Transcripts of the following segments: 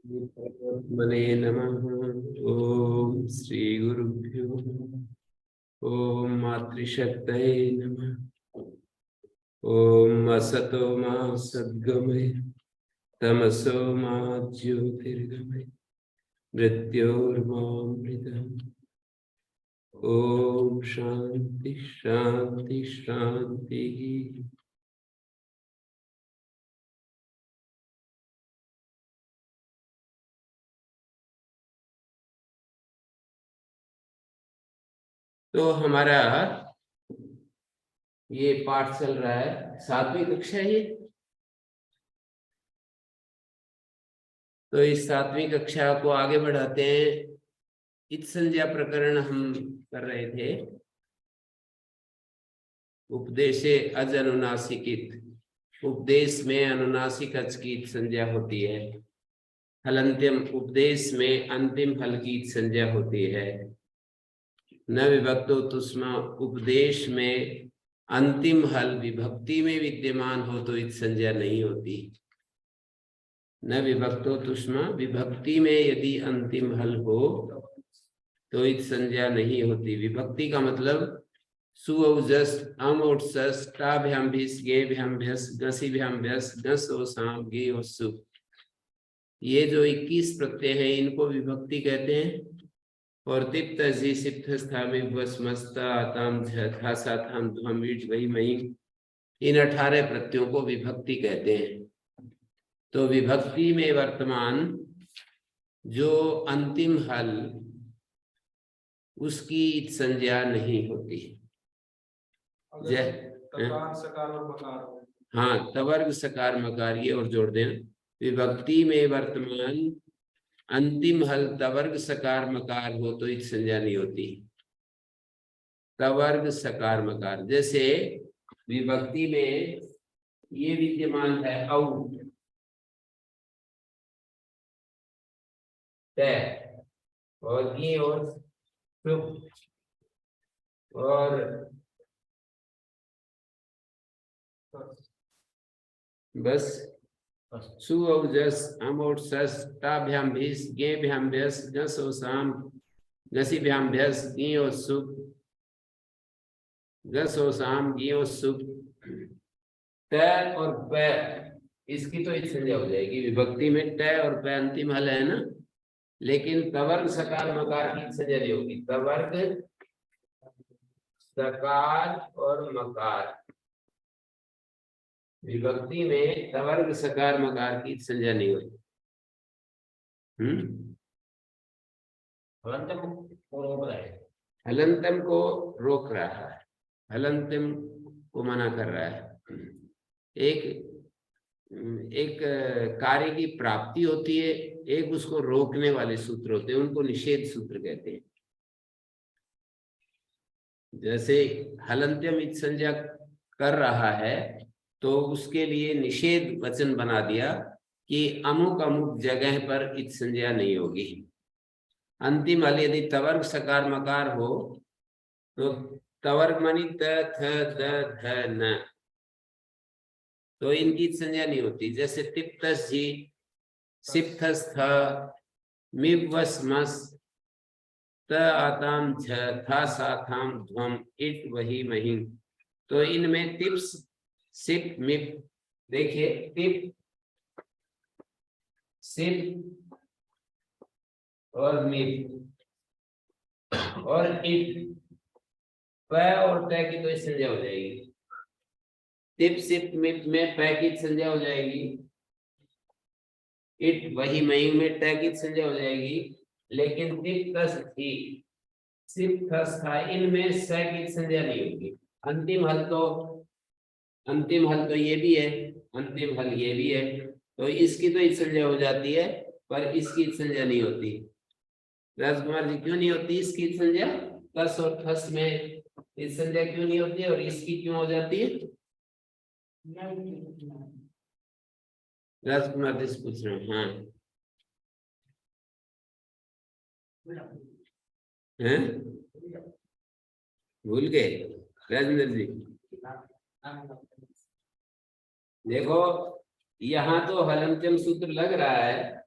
मने नमः। ओम श्री गुरुभ्यो ओम मातृशक्तये नमः। ओम असतो मा सद्गमय तमसो मा ज्योतिर्गमय मृत्योर्मामृतम्। ओम शांति शांति शांति। तो हमारा ये पाठ चल रहा है, 7वीं कक्षा है ये। तो इस 7वीं कक्षा को आगे बढ़ाते हैं। इत संज्ञा प्रकरण हम कर रहे थे। उपदेशे अज अनुनासिकित, उपदेश में अनुनासिक अच की इत संज्ञा होती है। हलंत्यम, उपदेश में अंतिम हल की इत संज्ञा होती है। न विभक्तो तुष्मा, उपदेश में अंतिम हल विभक्ति में विद्यमान हो तो इत संज्ञा नहीं होती। न विभक्तो तुष्मा, विभक्ति में यदि अंतिम हल हो तो इत संज्ञा नहीं होती। विभक्ति का मतलब सुऔजस अमोट्सस टाभ्याम भिस गेभ्याम भ्यस गसीभ्याम भ्यस गस ओ साम गे ओ सु। ये जो 21 प्रत्यय हैं इनको विभक्ति कहते हैं। और तिप्त जी सिप्त स्थामि वस मस्ता ताम था सा थाम ध्वम वीट वही मही, इन 18 प्रत्ययों को विभक्ति कहते हैं। तो विभक्ति में वर्तमान जो अंतिम हल उसकी संज्ञा नहीं होती। तकार सकार और मकार। हाँ, तवर्ग सकार मकार ये और जोड़ देना। विभक्ति में वर्तमान अंतिम हल तवर्ग सकार मकार हो तो इत संज्ञा नहीं होती। तवर्ग सकार मकार, जैसे विभक्ति में ये विद्यमान है औ, तय और ये और सुख और बस सु और जस अम और सस ताभ्याम भीस गेभ्याम भ्यस गस और साम गसीभ्याम भ्यस गी और सुख गस और साम गी और सुख। तय और प, इसकी तो इत संज्ञा हो जाएगी। विभक्ति में तय और प अंतिम हल है ना, लेकिन तवर्ग सकार मकार की संज्ञा नहीं होगी। तवर्ग सकार और मकार, विभक्ति में तवर्ग सकार मकार की संज्ञा नहीं होती। हलंतम को रोक रहा है, हलंतम को रोक रहा है, हलंतम को मना कर रहा है। एक कार्य की प्राप्ति होती है, एक उसको रोकने वाले सूत्र होते हैं, उनको निषेध सूत्र कहते हैं। जैसे हलंत्यम इत संज्ञा कर रहा है तो उसके लिए निषेध वचन बना दिया कि अमुक अमुक जगह पर इत संज्ञा नहीं होगी। अंतिम हल यदि तवर्ग सकार मकार हो तो तवर्ग मानी त थ द ध न, तो इनकी संज्ञा नहीं होती। जैसे तिप्तस जी सिप्थस था मिवस मस त आताम झ था सा थाम ध्वम इट वही मही, तो इनमें तिप्स सिप मिप, देखिए तिप सिप और मिप और इट, प और ट की तो संज्ञा हो जाएगी। तिप सिप मिप में प की संज्ञा हो जाएगी, इट वही मही में ट की संज्ञा हो जाएगी। लेकिन तिप तस थी सिप थस था, इनमें स की संज्ञा नहीं होगी। अंतिम हल तो ये भी है, अंतिम हल ये भी है, तो इसकी तो संज्ञा हो जाती है पर इसकी संज्ञा नहीं होती। राजकुमार जी क्यों नहीं होती इसकी संज्ञा? तस और थस में इस संज्ञा क्यों नहीं होती और इसकी क्यों हो जाती है? राजकुमार जी से पूछ रहे हैं। हाँ हैं, भूल गए राजेंद्र जी? देखो यहाँ तो हलंत्यम सूत्र लग रहा है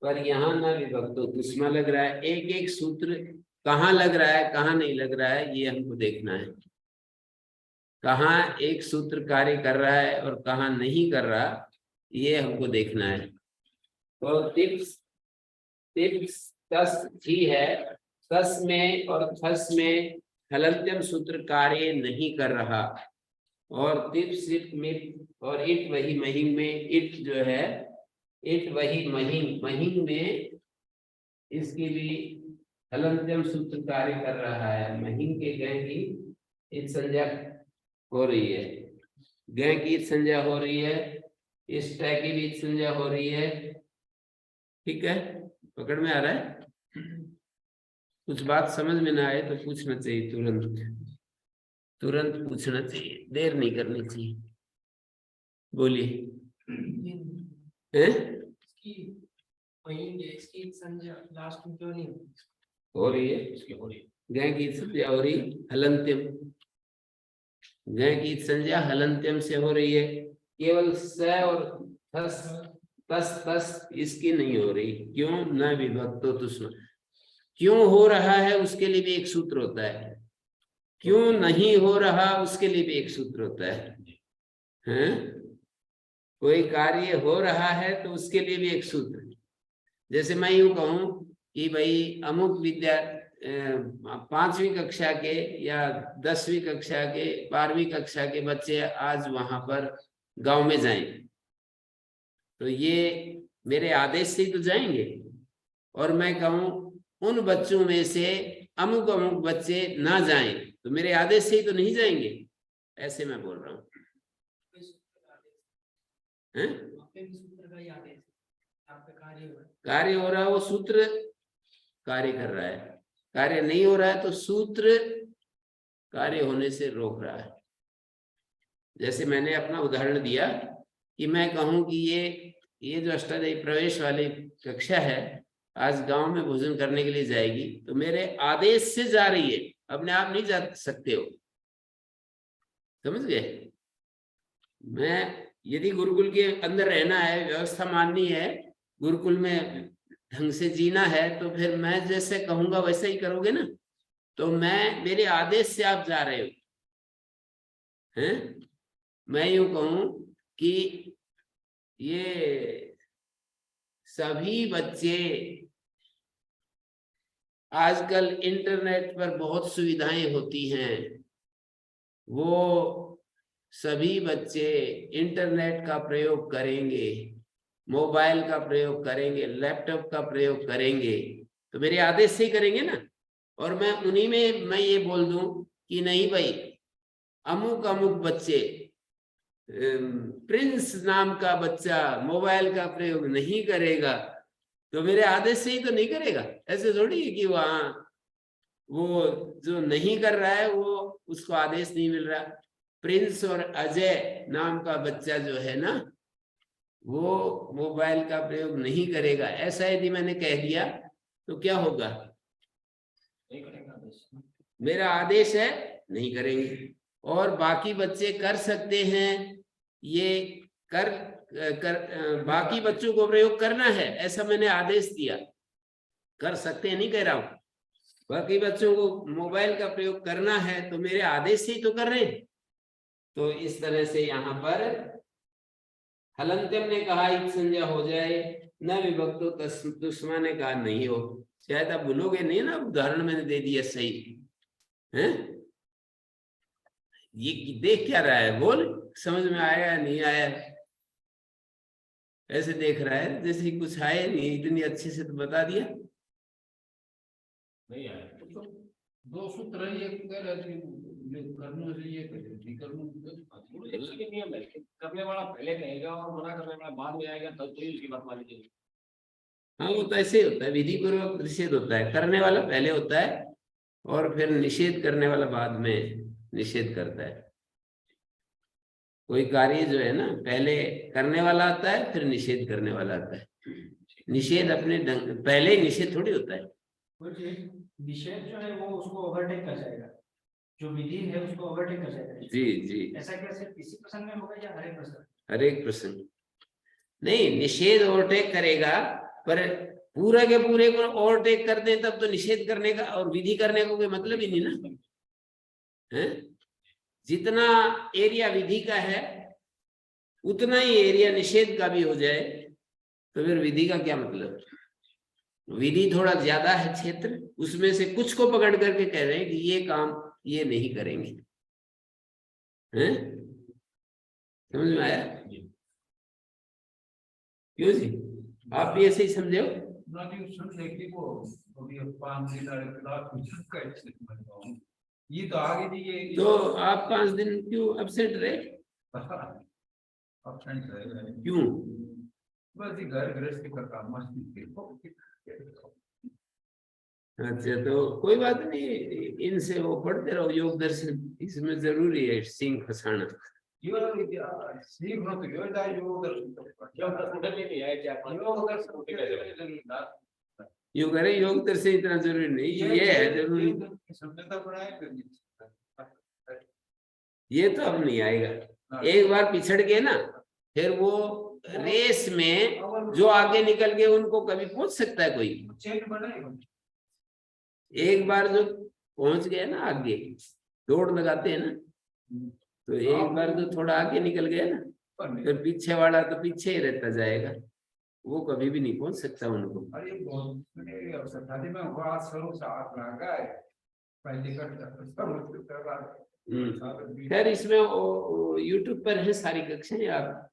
पर यहाँ न विभक्तो तुष्मा लग रहा है। एक एक सूत्र कहाँ लग रहा है कहाँ नहीं लग रहा है ये हमको देखना है। कहाँ एक सूत्र कार्य कर रहा है और कहाँ नहीं कर रहा ये हमको देखना है। तो टिप्स टिप्स तस थी है, तस में और थस में हलंत्यम सूत्र कार्य नहीं कर रहा, और तिप सिप मिप और इट वही महिम में इट जो है इट वही महिम महिम में इसकी भी हलंत्यम सूत्र कार्य कर रहा है। महिम के गय की इत संज्ञा हो रही है, गय की इत संज्ञा हो रही है, इस टय की भी इत संज्ञा हो रही है। ठीक है, पकड़ में आ रहा है? कुछ बात समझ में ना आए तो पूछना चाहिए, तुरंत तुरंत पूछना चाहिए, देर नहीं करनी चाहिए। बोलिए। इसकी संज्ञा लास्ट में क्यों नहीं हो रही है? गय की संज्ञा हो रही हलंत्यम, गय की संज्ञा हलंत्यम से हो रही है। केवल स और थस तस तस इसकी नहीं हो रही। क्यों? न विभक्तो तुष्मा। क्यों हो रहा है उसके लिए भी एक सूत्र होता है, क्यों नहीं हो रहा उसके लिए भी एक सूत्र होता है। हैं? कोई कार्य हो रहा है तो उसके लिए भी एक सूत्र। जैसे मैं यूं कहूं कि भाई अमुक विद्या 5वीं कक्षा के या 10वीं कक्षा के 12वीं कक्षा के बच्चे आज वहां पर गांव में जाएं, तो ये मेरे आदेश से ही तो जाएंगे। और मैं कहूं उन बच्चों में से अमुक अमुक बच्चे ना जाएं, तो मेरे आदेश से ही तो नहीं जाएंगे। ऐसे मैं बोल रहा हूँ। कार्य हो रहा है, वो सूत्र कार्य कर रहा है। कार्य नहीं हो रहा है तो सूत्र कार्य होने से रोक रहा है। जैसे मैंने अपना उदाहरण दिया कि मैं कहूं कि ये जो अष्टाध्यायी प्रवेश वाली कक्षा है आज गांव में भोजन करने के लिए जाएगी, तो मेरे आदेश से जा रही है, अपने आप नहीं जा सकते हो। समझ गए? मैं यदि गुरुकुल के अंदर रहना है, व्यवस्था माननी है, गुरुकुल में ढंग से जीना है, तो फिर मैं जैसे कहूंगा वैसे ही करोगे ना। तो मेरे आदेश से आप जा रहे हो हैं। मैं यूं कहूं कि ये सभी बच्चे आजकल इंटरनेट पर बहुत सुविधाएं होती हैं, वो सभी बच्चे इंटरनेट का प्रयोग करेंगे, मोबाइल का प्रयोग करेंगे, लैपटॉप का प्रयोग करेंगे, तो मेरे आदेश से ही करेंगे ना। और मैं उन्हीं में मैं ये बोल दूं कि नहीं भाई अमुक अमुक बच्चे, प्रिंस नाम का बच्चा मोबाइल का प्रयोग नहीं करेगा, तो मेरे आदेश से ही तो नहीं करेगा। ऐसे थोड़ी है कि वहां वो जो नहीं कर रहा है वो उसको आदेश नहीं मिल रहा। प्रिंस और अजय नाम का बच्चा जो है ना, वो मोबाइल का प्रयोग नहीं करेगा, ऐसा यदि मैंने कह दिया तो क्या होगा? नहीं करेगा, मेरा आदेश है, नहीं करेंगे। और बाकी बच्चे कर सकते हैं, ये बाकी बच्चों को प्रयोग करना है, ऐसा मैंने आदेश दिया। कर सकते हैं नहीं कह रहा हूं, बाकी बच्चों को मोबाइल का प्रयोग करना है तो मेरे आदेश से ही तो कर रहे हैं। तो इस तरह से यहाँ पर हलंत्यम ने कहा इत संज्ञा हो जाए, न विभक्तो तुष्मा ने कहा नहीं हो। शायद आप भूलोगे नहीं ना, उदाहरण मैंने दे दिया सही है। ये देख क्या रहा है? बोल, समझ में आया या नहीं आया? ऐसे देख रहा है जैसे कुछ आए नहीं, इतनी अच्छे से तो बता दिया। नहीं आया तो दो सूत्र है, एक कह रहे थे करने से ये नियम है, करने वाला पहले कहेगा और मना करने वाला बाद में आएगा, तब तो ही उसकी बात मानी जाएगी। हाँ, वो तो ऐसे ही होता है, विधि पूर्वक निषेध होता है। करने वाला पहले होता है और फिर निषेध करने वाला बाद में निषेध करता है। कोई कार्य जो है ना, पहले करने वाला आता है फिर निषेध करने वाला आता है। निषेध अपने ढंग, पहले निषेध थोड़ी होता है। निषेध जो है वो उसको ओवरटेक कर जाएगा, जो विधि है उसको ओवरटेक कर जाएगा। जी जी, ऐसा क्या सिर्फ इसी प्रसंग में होगा या हर एक प्रसंग? हर एक प्रसंग नहीं, निषेध ओवरटेक करेगा, पर पूरे के पूरे को ओवरटेक कर दें तब तो निषेध करने का और विधि करने का कोई मतलब ही नहीं ना, है? जितना एरिया विधि का है उतना ही एरिया निषेध का भी हो जाए तो फिर विधि का क्या मतलब? विधि थोड़ा ज्यादा है क्षेत्र, उसमें से कुछ को पकड़ करके कह रहे हैं कि ये काम ये नहीं करेंगे, हैं? समझ में आया? क्यों जी, आप भी ऐसे ही समझे हो? ये तो आगे भी ये तो आप 5 दिन क्यों एब्सेंट रहे? क्यों? बस ये घर गृहस्थी का काम मस्ती। अच्छा, तो कोई बात नहीं, इनसे वो पढ़ते रहो योग दर्शन, इसमें जरूरी है सिंह फसाना। सीखना तो योग योग करे, योग दर्शन इतना जरूरी नहीं, ये है जरूरी। ये तो अब नहीं आएगा, एक बार पिछड़ गए ना फिर वो रेस में जो आगे निकल गए उनको कभी पहुंच सकता है कोई? एक बार जो पहुंच गए ना आगे, दौड़ लगाते हैं ना, तो एक बार जो थोड़ा आगे निकल गया ना फिर पीछे वाला तो पीछे ही रहता जाएगा, वो कभी भी नहीं पहुंच सकता उनको। खैर इसमें यूट्यूब पर है सारी कक्षाएं, आप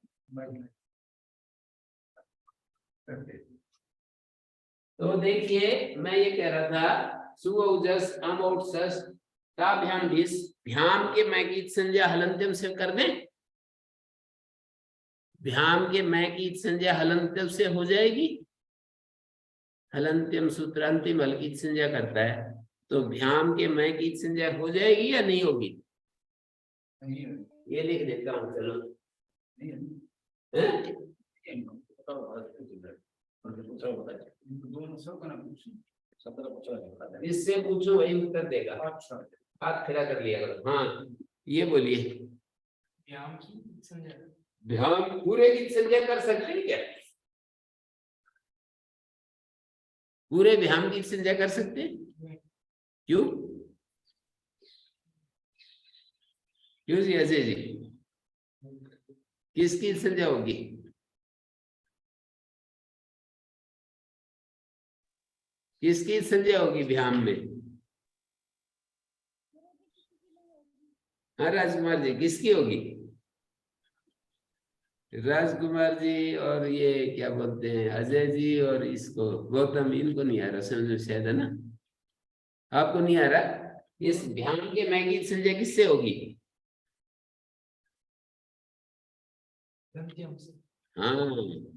तो देखिए मैं ये कह रहा था सुओजस अमोटसस ताभ्याम भिस, भ्याम के मैं की संज्ञा हलंत्यम से कर दें, भ्याम के मैं की संज्ञा हलंत्यम से हो जाएगी, हलंत्यम सूत्र अंतिम हल की संज्ञा करता है, तो भ्याम के मैं की संज्ञा हो जाएगी या नहीं होगी? ये लिख देता हूँ, चलो इससे पूछो वही उत्तर देगा। हाथ खड़ा कर लिया करो। हाँ ये बोलिए, भ्याम पूरे की संज्ञा कर सकते हैं क्या? पूरे भ्याम की संज्ञा कर सकते हैं? क्यों? क्यों जी अजय जी, किसकी संज्ञा होगी? किसकी संज्ञा होगी भ्याम में? हाँ राजकुमार जी, किसकी होगी? राजकुमार जी और ये क्या बोलते हैं अजय जी और इसको गौतम, इनको नहीं आ रहा समझ में शायद, है ना? आपको नहीं आ रहा? इस भ्याम के मैं की संज्ञा किससे होगी? हाँ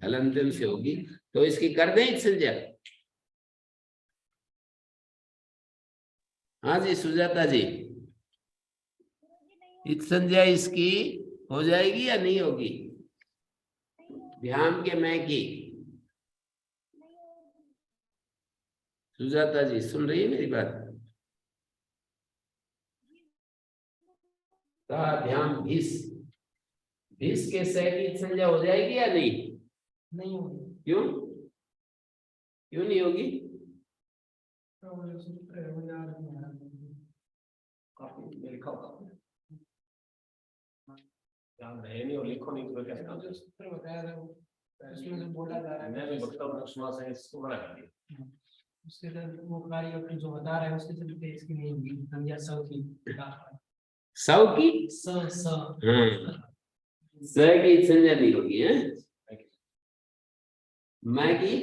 हलंत्यम से होगी, तो इसकी कर दें संज्ञा। हाँ जी सुजाता जी, इत संज्ञा इसकी हो जाएगी या नहीं होगी? भ्याम के मैं की। सुजाता जी सुन रही है मेरी बात? भ्याम भिस, भिस के से की संज्ञा हो जाएगी या नहीं? नहीं होगी। क्यों? क्यों नहीं होगी? लिखो नहीं तो कैसे बताया था उसमें जो बोला जा रहा है, मैं भी बता रहा हूं इसको बना कर दिया उसके अंदर वो कार्य अपने जो बता रहा है उसके चलते इसकी नहीं होगी संज्ञा सौ की हाँ स की संज्ञा नहीं होगी है? मैं की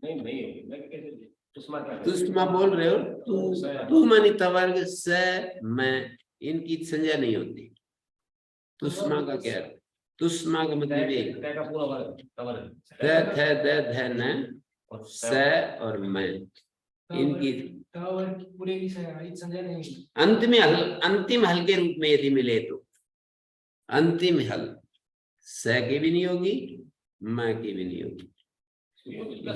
नहीं होगी। तुष्मा बोल रहे हो, तू मानी तवर्ग स मैं, इनकी संज्ञा नहीं होती। तुष्मा का क्या है? तुष्मा का मतलब ये न स और मैं, इनकी पूरे की संज्ञा नहीं। अंतिम हल के रूप में यदि मिले तो अंतिम हल स की भी नहीं होगी, मैं की भी नहीं होगी।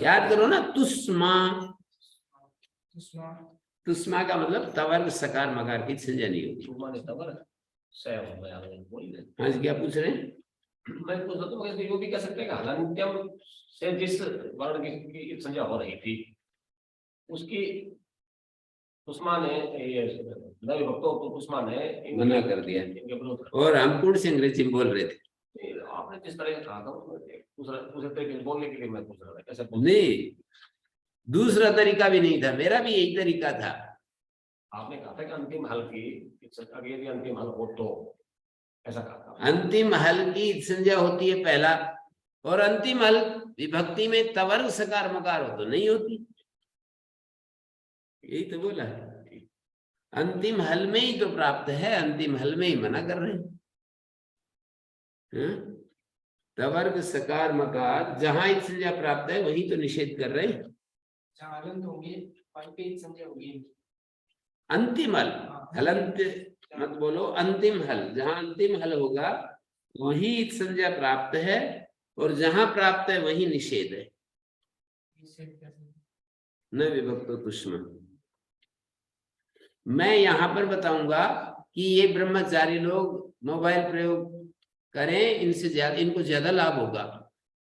याद करो ना, तुष्मा, तुष्मा का मतलब तवर्ग सकार मकार की संज्ञा नहीं होगी। हाँ जी क्या पूछ रहे हैं? मैं पूछ रहा हूँ ये भी कह सकते हैं कि हलंत्यम से जिस वर्ण की संज्ञा हो रही थी उसकी कुसुमा ने ये नवी भक्तों को कुसुमा ने मना कर दिया। इनके विरोध और हम कौन से अंग्रेजी में बोल रहे थे? आपने जिस तरह से कहा था दूसरे तरीके से बोलने के लिए मैं पूछ रहा था कैसे नहीं, दूसरा तरीका भी नहीं था, मेरा भी यही तरीका था। आपने कहा था कि अंतिम हल की यदि अंतिम हल हो तो ऐसा कहा था। अंतिम हल की संज्ञा होती है पहला, और अंतिम हल विभक्ति में तवर्ग सकार मकार हो तो नहीं होती, यही तो बोला है। अंतिम हल में ही तो प्राप्त है, अंतिम हल में ही मना कर रहे हैं। तवर्ग सकार मकार जहां एक संज्ञा प्राप्त है वहीं तो निषेध कर रहे हैं। जहाँ हलंत होंगे वहीं पे एक संज्ञा होगी। अंतिम हल, हलंत मत बोलो, अंतिम हल, जहां अंतिम हल होगा वही एक संज्ञा प्राप्त है, और जहां प्राप्त है वही निषेध है। न विभक्तो तुष्मा। मैं यहाँ पर बताऊंगा कि ये ब्रह्मचारी लोग मोबाइल प्रयोग करें, इनसे ज्यादा, इनको ज्यादा लाभ होगा।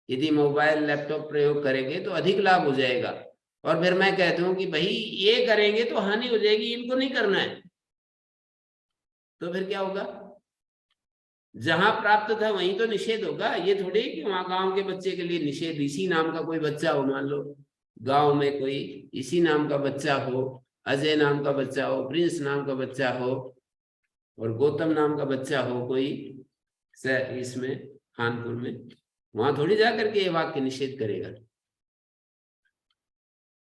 यदि मोबाइल लैपटॉप प्रयोग करेंगे तो अधिक लाभ हो जाएगा। और फिर मैं कहता हूं कि भाई ये करेंगे तो हानि हो जाएगी, इनको नहीं करना है, तो फिर क्या होगा? जहां प्राप्त था वहीं तो निषेध होगा। ये थोड़ी कि वहां गांव के बच्चे के लिए निषेध, इसी नाम का कोई बच्चा हो, मान लो गांव में कोई इसी नाम का बच्चा हो, अजय नाम का बच्चा हो, प्रिंस नाम का बच्चा हो, और गौतम नाम का बच्चा हो कोई इसमें कानपुर में, वहां थोड़ी जा करके ये वाक्य निषेध करेगा।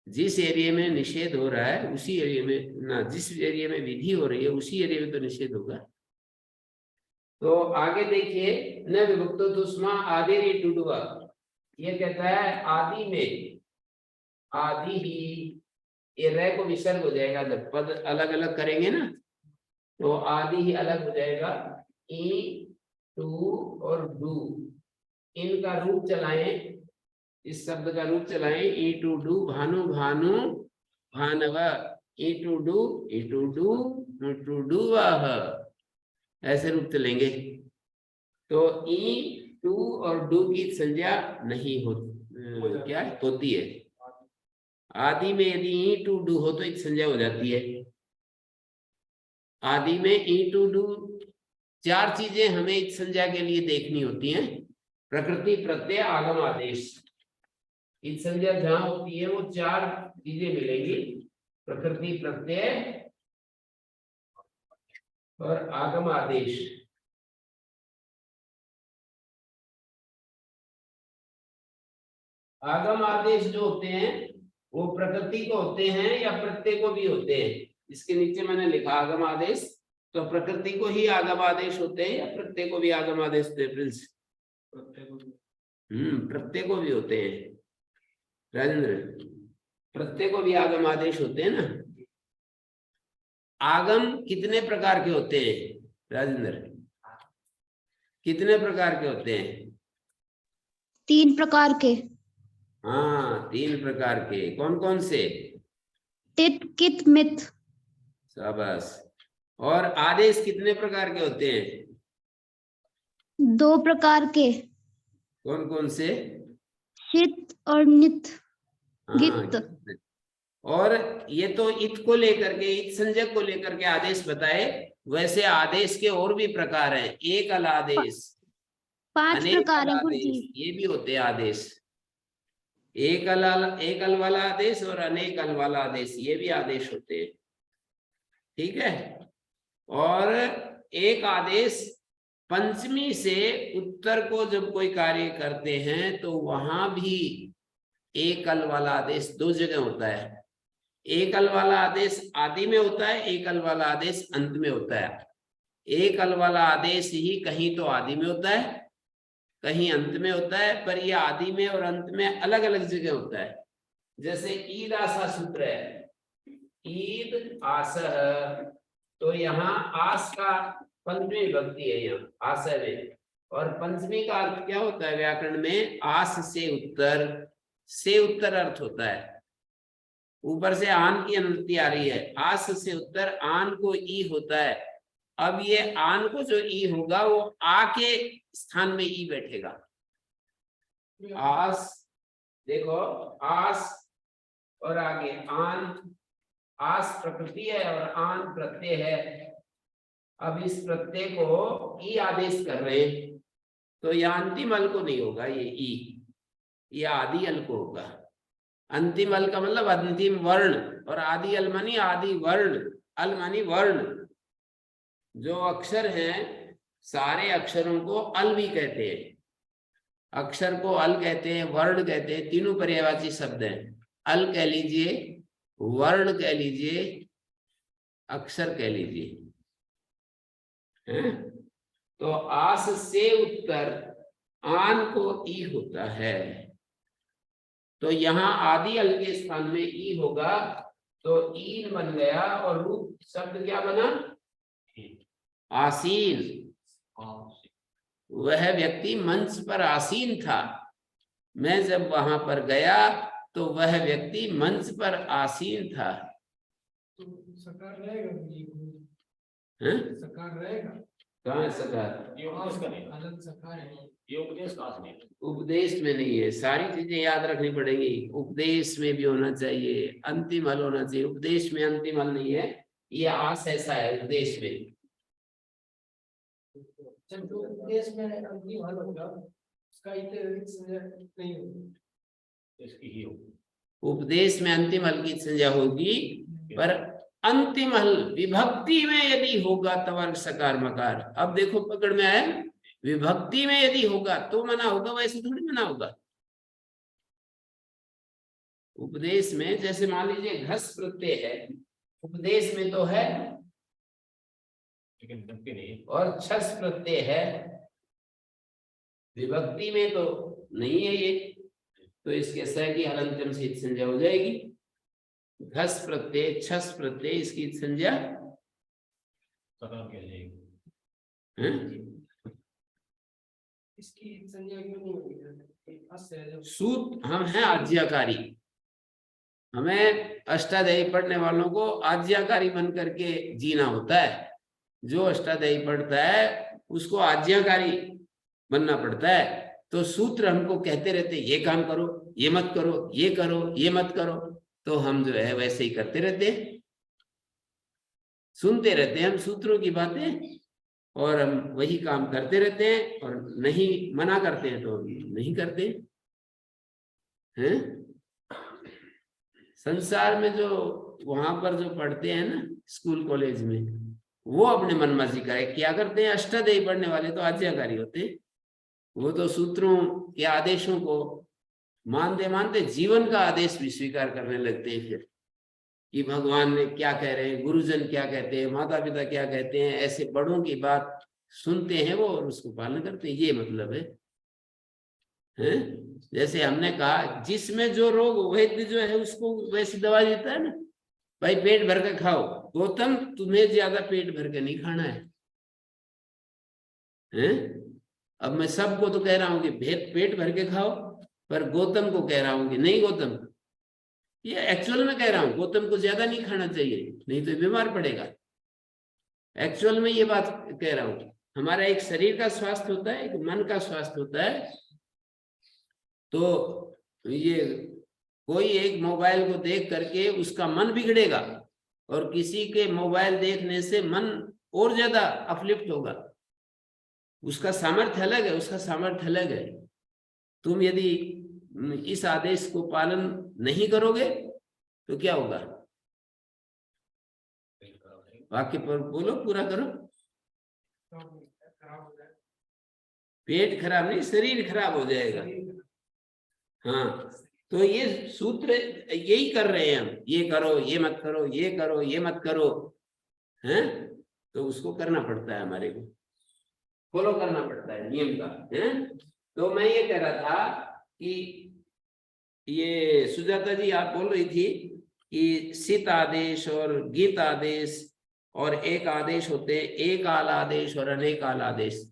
जिस एरिया में निषेध हो रहा है उसी एरिया में ना, जिस एरिया में विधि हो रही है उसी एरिया में तो निषेध होगा। तो आगे देखिए, न विभक्तो तुष्मा आदि टुडुआ, ये कहता है आदि में, आदि ही, ये रे को विसर्ग हो जाएगा जब पद अलग अलग करेंगे ना, तो आदि ही अलग हो जाएगा। ई टू और डू, इनका रूप चलाएं, इस शब्द का रूप चलाएं, ई टू डू भानु भानु भानव, ई टू डू वाह, ऐसे रूप चलेंगे। तो ई टू और डू की संज्ञा नहीं होती, क्या होती है? आदि में यदि ई टू डू हो तो एक संज्ञा हो जाती है। आदि में ई टू डू, चार चीजें हमें एक संज्ञा के लिए देखनी होती हैं: प्रकृति, प्रत्यय, आगम, आदेश। इस संज्ञा जहां होती है वो चार चीजें मिलेंगी: प्रकृति, प्रत्यय और आगम, आदेश। आगम आदेश जो होते हैं वो प्रकृति को होते हैं या प्रत्यय को भी होते हैं। इसके नीचे मैंने लिखा आगम आदेश, तो प्रकृति को ही आगम आदेश होते हैं या प्रत्यय को भी आगम आदेश होते हैं प्रिंस? प्रत्यय को भी होते हैं राजेंद्र, प्रत्यय को भी आगम आदेश होते हैं ना। आगम कितने प्रकार के होते हैं राजेंद्र? कितने प्रकार के होते हैं? 3 प्रकार के। हाँ, 3 प्रकार के। कौन कौन से? टिट, कित, मित। शाबाश। और आदेश कितने प्रकार के होते हैं? 2 प्रकार के। कौन कौन से? हित और नित। हाँ, गित। और ये तो इत को लेकर के, इत संज्ञक को लेकर के आदेश बताए। वैसे आदेश के और भी प्रकार हैं, एक अल आदेश, 5 प्रकार है आदेश, गुरुजी। ये भी होते हैं आदेश। एक अल वाला आदेश और अनेक अल वाला आदेश, ये भी आदेश होते हैं। ठीक है। और एक आदेश पंचमी से उत्तर को जब कोई कार्य करते हैं तो वहां भी एक अल वाला आदेश 2 जगह होता है। एक अल वाला आदेश आदि में होता है, एक अल वाला आदेश अंत में होता है। एक अल वाला आदेश ही कहीं तो आदि में होता है, कहीं अंत में होता है, पर ये आदि में और अंत में अलग अलग जगह होता है। जैसे ईद आशा सूत्र है, ईद आसह, तो यहाँ आस का पंचमी विभक्ति है यहाँ आशय में, और पंचमी का अर्थ क्या होता है व्याकरण में? आस से उत्तर अर्थ होता है। ऊपर से आन की अनुवृत्ति आ रही है, आस से उत्तर, आन को ई होता है, अब ये आन को जो ई होगा वो आ के स्थान में ई बैठेगा। आस, देखो आस और आगे आन, आस प्रकृति है और आन प्रत्यय है। अब इस प्रत्यय को ई आदेश कर रहे हैं, तो यह अंतिम अल को नहीं होगा, ये ई, ये आदि अल को होगा। अंतिम अल का मतलब अंतिम वर्ण, और आदि अल मानी आदि वर्ण, अल मानी वर्ण। जो अक्षर हैं सारे अक्षरों को अल भी कहते हैं, अक्षर को अल कहते हैं, वर्ण कहते हैं, तीनों पर्यायवाची शब्द हैं। अल कह लीजिए, वर्ण कह लीजिए, अक्षर कह लीजिए, हैं? तो आस से उत्तर आन को ई होता है, तो यहाँ आदि अल के स्थान में ई होगा, तो ईन बन गया और रूप शब्द क्या बना? आसीन। वह व्यक्ति मंच पर आसीन था, मैं जब वहां पर गया तो वह व्यक्ति मंच पर आसीन था। सकार रहेगा, हैं? सकार रहेगा, कहाँ है सकार? ये उपदेश का नहीं, अलग सकार है। ये उपदेश का नहीं। उपदेश में नहीं है, सारी चीजें याद रखनी पड़ेंगी। उपदेश में भी होना चाहिए, अंतिम हल होना चाहिए। उपदेश में अंतिम हल नहीं है, ये आस ऐसा है उपदेश में। जब जो उपदेश में अंतिम हल होगा उसका नहीं होगा, इसकी ही हो। उपदेश में अंतिम हल की संज्ञा होगी, पर अंतिम हल विभक्ति में यदि होगा तब सकार मकार। अब देखो पकड़ में आया, विभक्ति में यदि होगा तो मना होगा, वैसे थोड़ी मना होगा। उपदेश में जैसे मान लीजिए घस प्रत्यय है, उपदेश में तो है, लेकिन विभक्ति नहीं, और छस प्रत्यय है, विभक्ति में तो नहीं है ये, तो इसके स की हलंत्यम से संज्ञा हो जाएगी। घस प्रत्यय, छस प्रत्यय, इसकी संज्ञा सकार कह जाएगी। हैं? इसकी संज्ञा क्यों नहीं होगी? सूत हम हैं आज्ञाकारी, हमें अष्टाध्यायी पढ़ने वालों को आज्ञाकारी बन करके जीना होता है। जो अष्टाध्यायी पढ़ता है उसको आज्ञाकारी बनना पड़ता है। तो सूत्र हमको कहते रहते ये काम करो, ये मत करो, ये करो, ये मत करो, तो हम जो है वैसे ही करते रहते हैं, सुनते रहते हैं हम सूत्रों की बातें, और हम वही काम करते रहते हैं, और नहीं मना करते हैं तो नहीं करते हैं। संसार में जो वहां पर जो पढ़ते हैं ना स्कूल कॉलेज में, वो अपने मनमाजी का क्या करते हैं, अष्टाध्यायी पढ़ने वाले तो आज्ञाकारी होते हैं। वो तो सूत्रों के आदेशों को मानते मानते जीवन का आदेश भी स्वीकार करने लगते हैं, फिर कि भगवान ने क्या कह रहे हैं, गुरुजन क्या कहते हैं, माता पिता क्या कहते हैं, ऐसे बड़ों की बात सुनते हैं वो और उसको पालन करते हैं। ये मतलब है, हैं? जैसे हमने कहा जिसमें जो रोग, वैद्य जो है उसको वैसी दवा देता है ना, भाई पेट भर के खाओ। गौतम तुम्हें ज्यादा पेट भर के नहीं खाना है, हैं? अब मैं सबको तो कह रहा हूं कि पेट भर के खाओ, पर गौतम को कह रहा हूं कि नहीं गौतम, ये एक्चुअल में कह रहा हूं, गौतम को ज्यादा नहीं खाना चाहिए, नहीं तो बीमार पड़ेगा। एक्चुअल में ये बात कह रहा हूं। हमारा एक शरीर का स्वास्थ्य होता है, एक मन का स्वास्थ्य होता है। तो ये कोई एक मोबाइल को देख करके उसका मन बिगड़ेगा, और किसी के मोबाइल देखने से मन और ज्यादा अपलिफ्ट होगा। उसका सामर्थ्य अलग है, उसका सामर्थ्य अलग है। तुम यदि इस आदेश को पालन नहीं करोगे तो क्या होगा? वाक्य पर बोलो, पूरा करो। पेट खराब नहीं, शरीर खराब हो जाएगा। हाँ, तो ये सूत्र यही कर रहे हैं हम, ये करो, ये मत करो, ये करो, ये मत करो, हैं? तो उसको करना पड़ता है, हमारे को फॉलो करना पड़ता है नियम का, हैं? तो मैं ये कह रहा था कि ये सुजाता जी आप बोल रही थी कि सित आदेश और गीत आदेश और एक आदेश होते हैं, एक आल आदेश और अनेक आल आदेश।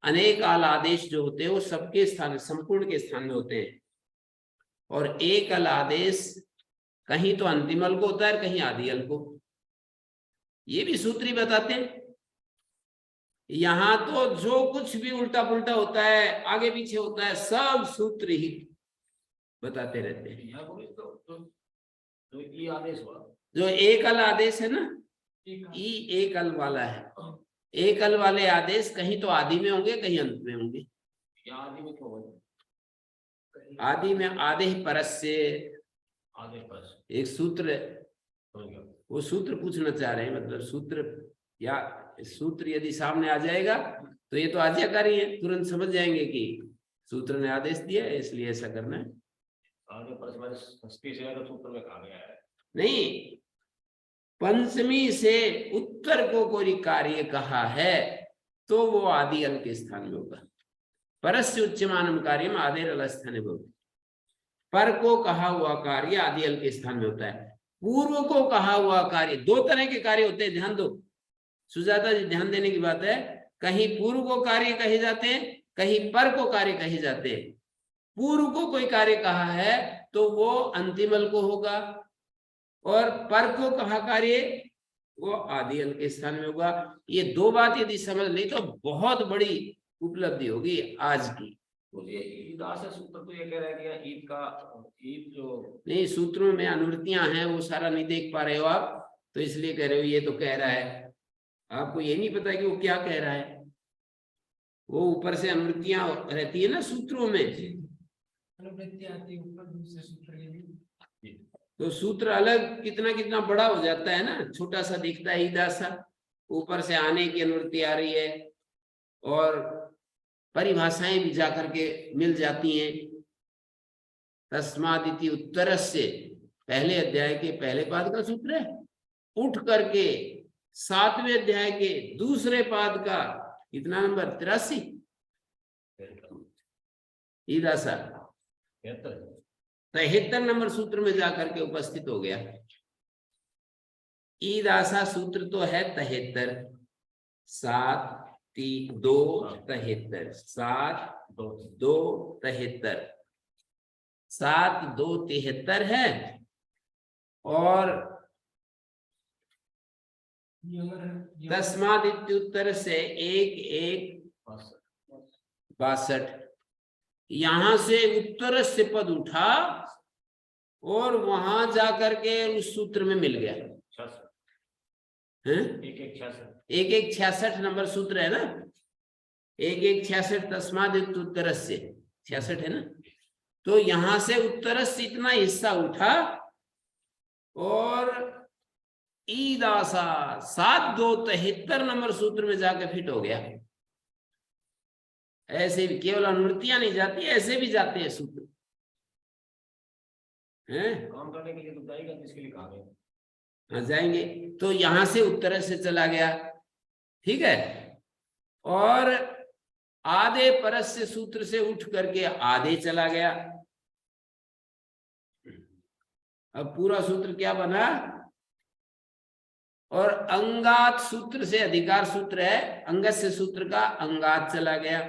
अनेक आल आदेश जो होते हैं वो सबके स्थान, संपूर्ण के स्थान में होते हैं, और एक अल आदेश कहीं तो अंतिम अल को होता है, कहीं आदि अल को। ये भी सूत्री बताते हैं। यहाँ तो जो कुछ भी उल्टा पुल्टा होता है, आगे पीछे होता है, सब सूत्र ही बताते रहते हैं। यहाँ बोले तो ये आदेश हुआ, जो एक अल आदेश है ना, ई एक अल वाला है। एक अल वाले आदेश कहीं तो आदि में होंगे, कहीं अंत में होंगे। यहाँ आदि में क्यों बने? आदि में आदेश परस्य आदेश पर एक सूत्र है, समझ गया। वो सूत्र पूछना चाह रहे हैं, मतलब सूत्र, या सूत्र यदि सामने आ जाएगा तो ये तो आज्ञाकारी है, तुरंत समझ जाएंगे कि सूत्र ने आदेश दिया है इसलिए ऐसा करना है। आगे पर मैंने षष्ठी से अगर सूत्र में कहा गया है, नहीं, पंचमी से उत्तर को कोई कार्य कहा है तो वो आदि अल के स्थान में होगा। परस्य उच्यमानम कार्यम आदेर अल स्थाने भवति। पर को कहा हुआ कार्य आदि अल के स्थान में होता है। पूर्व को कहा हुआ कार्य, दो तरह के कार्य होते हैं, ध्यान दो सुजाता जी, ध्यान देने की बात है। कहीं पूर्व को कार्य कहे जाते हैं, कहीं पर को कार्य कहे जाते हैं। पूर्व को कोई कार्य कहा है तो वो अंतिमल को होगा, और पर को कहा कार्य वो आदि अल के स्थान में होगा। ये दो बात यदि समझ ली तो बहुत बड़ी उपलब्धि होगी आज की। तो ये ईद आशा सूत्र तो ये कह रहा है कि ईद का, ईद जो नहीं, सूत्रों में अनुवृत्तियां हैं, वो सारा नहीं देख पा रहे हो आप, तो इसलिए कह रहे हो ये तो कह रहा है। आपको ये नहीं पता कि वो क्या कह रहा है। वो ऊपर से अनुवृत्तियां रहती है ना सूत्रों में, अनुवृत्ति आती है ऊपर, दूसरे सूत्र के लिए तो सूत्र अलग कितना कितना बड़ा हो जाता है ना, छोटा सा दिखता है ईद आशा, ऊपर से आने की अनुवृत्ति आ रही है और परिभाषाएं भी जाकर के मिल जाती हैं। तस्मादिति उत्तरस्य पहले अध्याय के पहले पाद का सूत्र है, उठ करके 7वें अध्याय के दूसरे पाद का कितना नंबर 83 ईद आशा 73 नंबर सूत्र में जाकर के उपस्थित हो गया। ईद आशा सूत्र तो है 73, 7 3 2 73, 7 2 73, 7 2 73 है, और तस्माद इत्युत्तर से 1 1 62, यहां से उत्तर से पद उठा और वहां जाकर के उस सूत्र में मिल गया। एक 66 नंबर सूत्र है ना, 1 1 66, तस्माद उत्तर से 66 है ना, तो यहां से उत्तर से इतना हिस्सा उठा और ईद आशा 7 2 73 नंबर सूत्र में जाकर फिट हो गया। ऐसे भी केवल अनुवृत्तियां नहीं जाती, ऐसे भी जाते हैं सूत्र हैं, काम करने के लिए तो जाएगा, जिसके लिए कहा गया। हाँ जाएंगे, तो यहां से उत्तर से चला गया, ठीक है। और आधे परस्य सूत्र से उठ करके आधे चला गया। अब पूरा सूत्र क्या बना, और अंगात सूत्र से अधिकार सूत्र है, अंगस्य सूत्र का अंगात चला गया,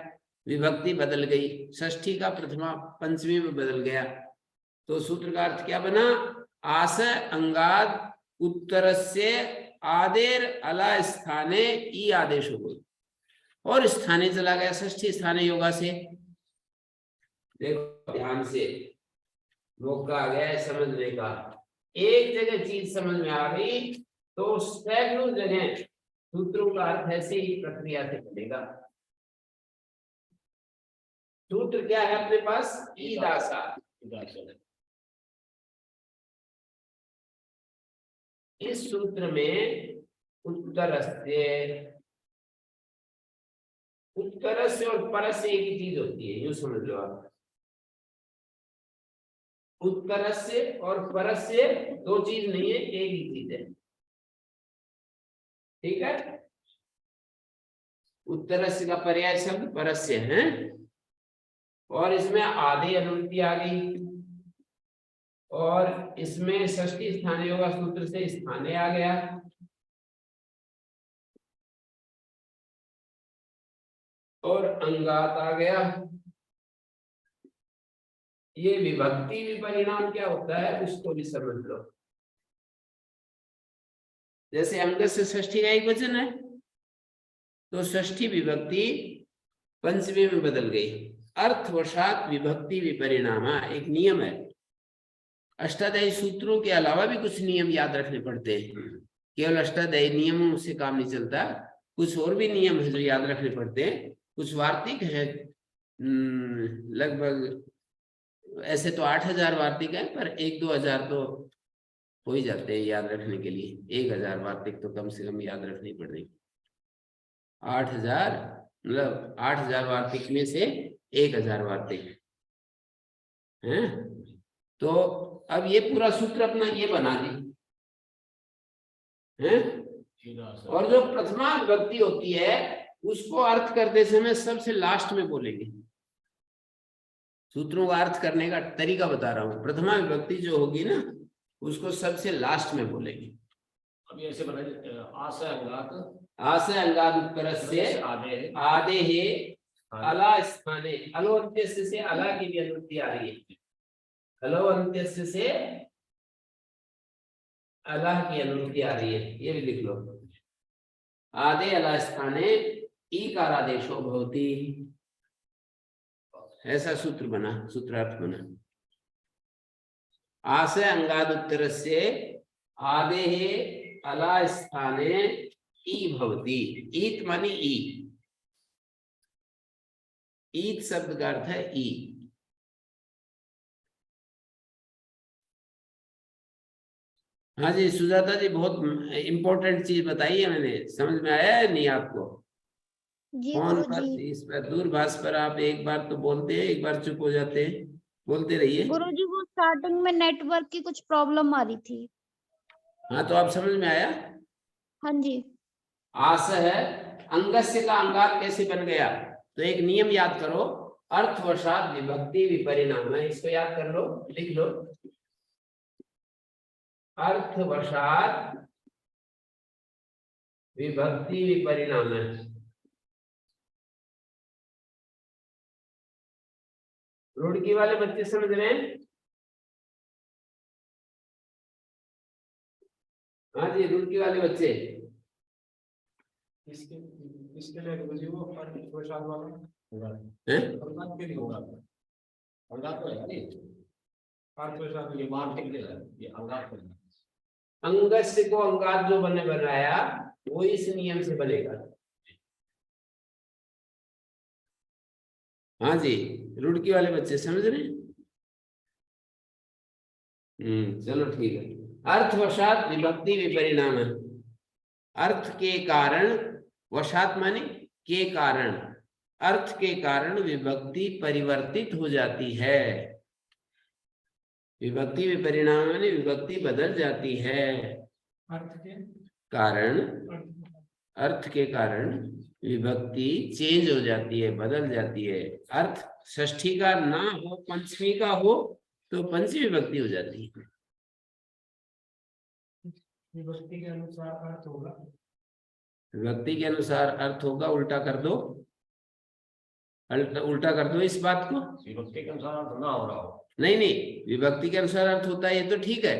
विभक्ति बदल गई, षष्ठी का प्रथमा पंचमी में बदल गया। तो सूत्र का अर्थ क्या बना, आस अंगात उत्तरस्य आदेर अला स्थाने ई आदेश हो गई, और स्थाने चला गया षष्ठी स्थाने योगा से। देखो ध्यान से, मौका आ गया है समझने का। एक जगह चीज समझ में आ गई तो सैकड़ों जगह सूत्रों का अर्थ ऐसे ही प्रक्रिया से बनेगा। सूत्र क्या है अपने पास, ईद आशा। इस सूत्र में उत्तरस्य और परस्य एक ही चीज होती है, यूं समझ लो आप। उत्तरस्य और परस्य दो चीज नहीं है, एक ही चीज है, ठीक है। उत्तरस्य का पर्याय शब्द परस्य है, और इसमें आधी अनुवृत्ति आ गई, और इसमें षष्ठी स्थाने होगा सूत्र से स्थाने आ गया, और अंगात आ गया। ये विभक्ति भी परिणाम क्या होता है उसको भी समझ लो। जैसे अंग से षष्ठी का एक वचन है, तो षष्ठी विभक्ति पंचमी में बदल गई। अर्थवशात विभक्ति विपरिणामा एक नियम है। अष्टाध्यायी सूत्रों के अलावा भी कुछ नियम याद रखने पड़ते हैं। केवल अष्टाध्यायी नियमों से काम नहीं चलता, कुछ और भी नियम है जो याद रखने पड़ते हैं। कुछ वार्तिक है, लगभग ऐसे तो 8000 वार्तिक है, पर 1-2 हजार तो हो ही जाते हैं याद रखने के लिए। 1000 वार्तिक तो कम से कम याद रखनी पड़ेगी। 8000 मतलब 8000 वार्तिक में से 1000 वार्तिक हैं। तो अब ये पूरा सूत्र अपना ये बना दी हैं। और जो प्रथमा विभक्ति होती है उसको अर्थ करते समय सबसे लास्ट में बोलेंगे। सूत्रों का अर्थ करने का तरीका बता रहा हूं। प्रथमा विभक्ति जो होगी ना उसको सबसे लास्ट में बोलेंगे। अब ऐसे बनाइए, आशय अंगात, आशय अंगाद उत्तरस्य आदे हे अला स्थाने, अलो अंत्यस्य से अला की भी अनुवृत्ति आ रही है। अलो अंत्यस्य से अला की अनुवृत्ति आ रही है, ये भी लिख लो। आदे अला स्थाने ईकारादेशो भवति, ऐसा सूत्र बना, सूत्रार्थ बना। आशय अंगाद उत्तरस्य आदे हे अला स्थाने ई भवति। ईत मानी ई, ईत शब्द का अर्थ है ई। हाँ जी सुजाता जी, बहुत इंपॉर्टेंट चीज बताई है मैंने, समझ में आया है नहीं आपको? जी फोन पर गुरुजी। इस पर दूरभाष पर आप एक बार तो बोलते हैं, एक बार चुप हो जाते हैं, बोलते रहिए। गुरुजी वो स्टार्टिंग में नेटवर्क की कुछ प्रॉब्लम आ रही थी। हाँ तो आप समझ में आया? हाँ जी। आस है अंगस्य का अंगार कैसे बन गया? तो एक नियम याद करो, अर्थवशात विभक्ति विपरिणाम है, इसको याद कर लो, लिख लो। अर्थवशात विभक्ति विपरिणाम है। रुड़की वाले बच्चे समझ रहे हैं? हाँ जी रुड़की वाले बच्चे, इसके लिए गुरुजी वो प्रसाद वाला हैं? प्रसाद के लिए होगा। अंगात तो है, प्रसाद ये वार्तिक है, ये अंगात है। अंगस्य को अंगात जो बनाया वो इस नियम से बनेगा। हाँ जी रुड़की वाले बच्चे समझ रहे हैं? चलो ठीक है। अर्थवशात विभक्ति विपरिणाम है। अर्थ के कारण, वशात माने के कारण, अर्थ के कारण विभक्ति परिवर्तित हो जाती है। विभक्ति विपरिणाम माने विभक्ति बदल जाती है। अर्थ के कारण, अर्थ के कारण विभक्ति चेंज हो जाती है, बदल जाती है। अर्थ षष्ठी का ना हो, पंचमी का हो तो पंचमी विभक्ति हो जाती है। विभक्ति के अनुसार अर्थ होगा। विभक्ति के अनुसार अर्थ होगा, उल्टा कर दो, उल्टा कर दो इस बात को। विभक्ति के अनुसार अर्थ ना हो रहा हो, नहीं नहीं, विभक्ति के अनुसार अर्थ होता है ये तो ठीक है,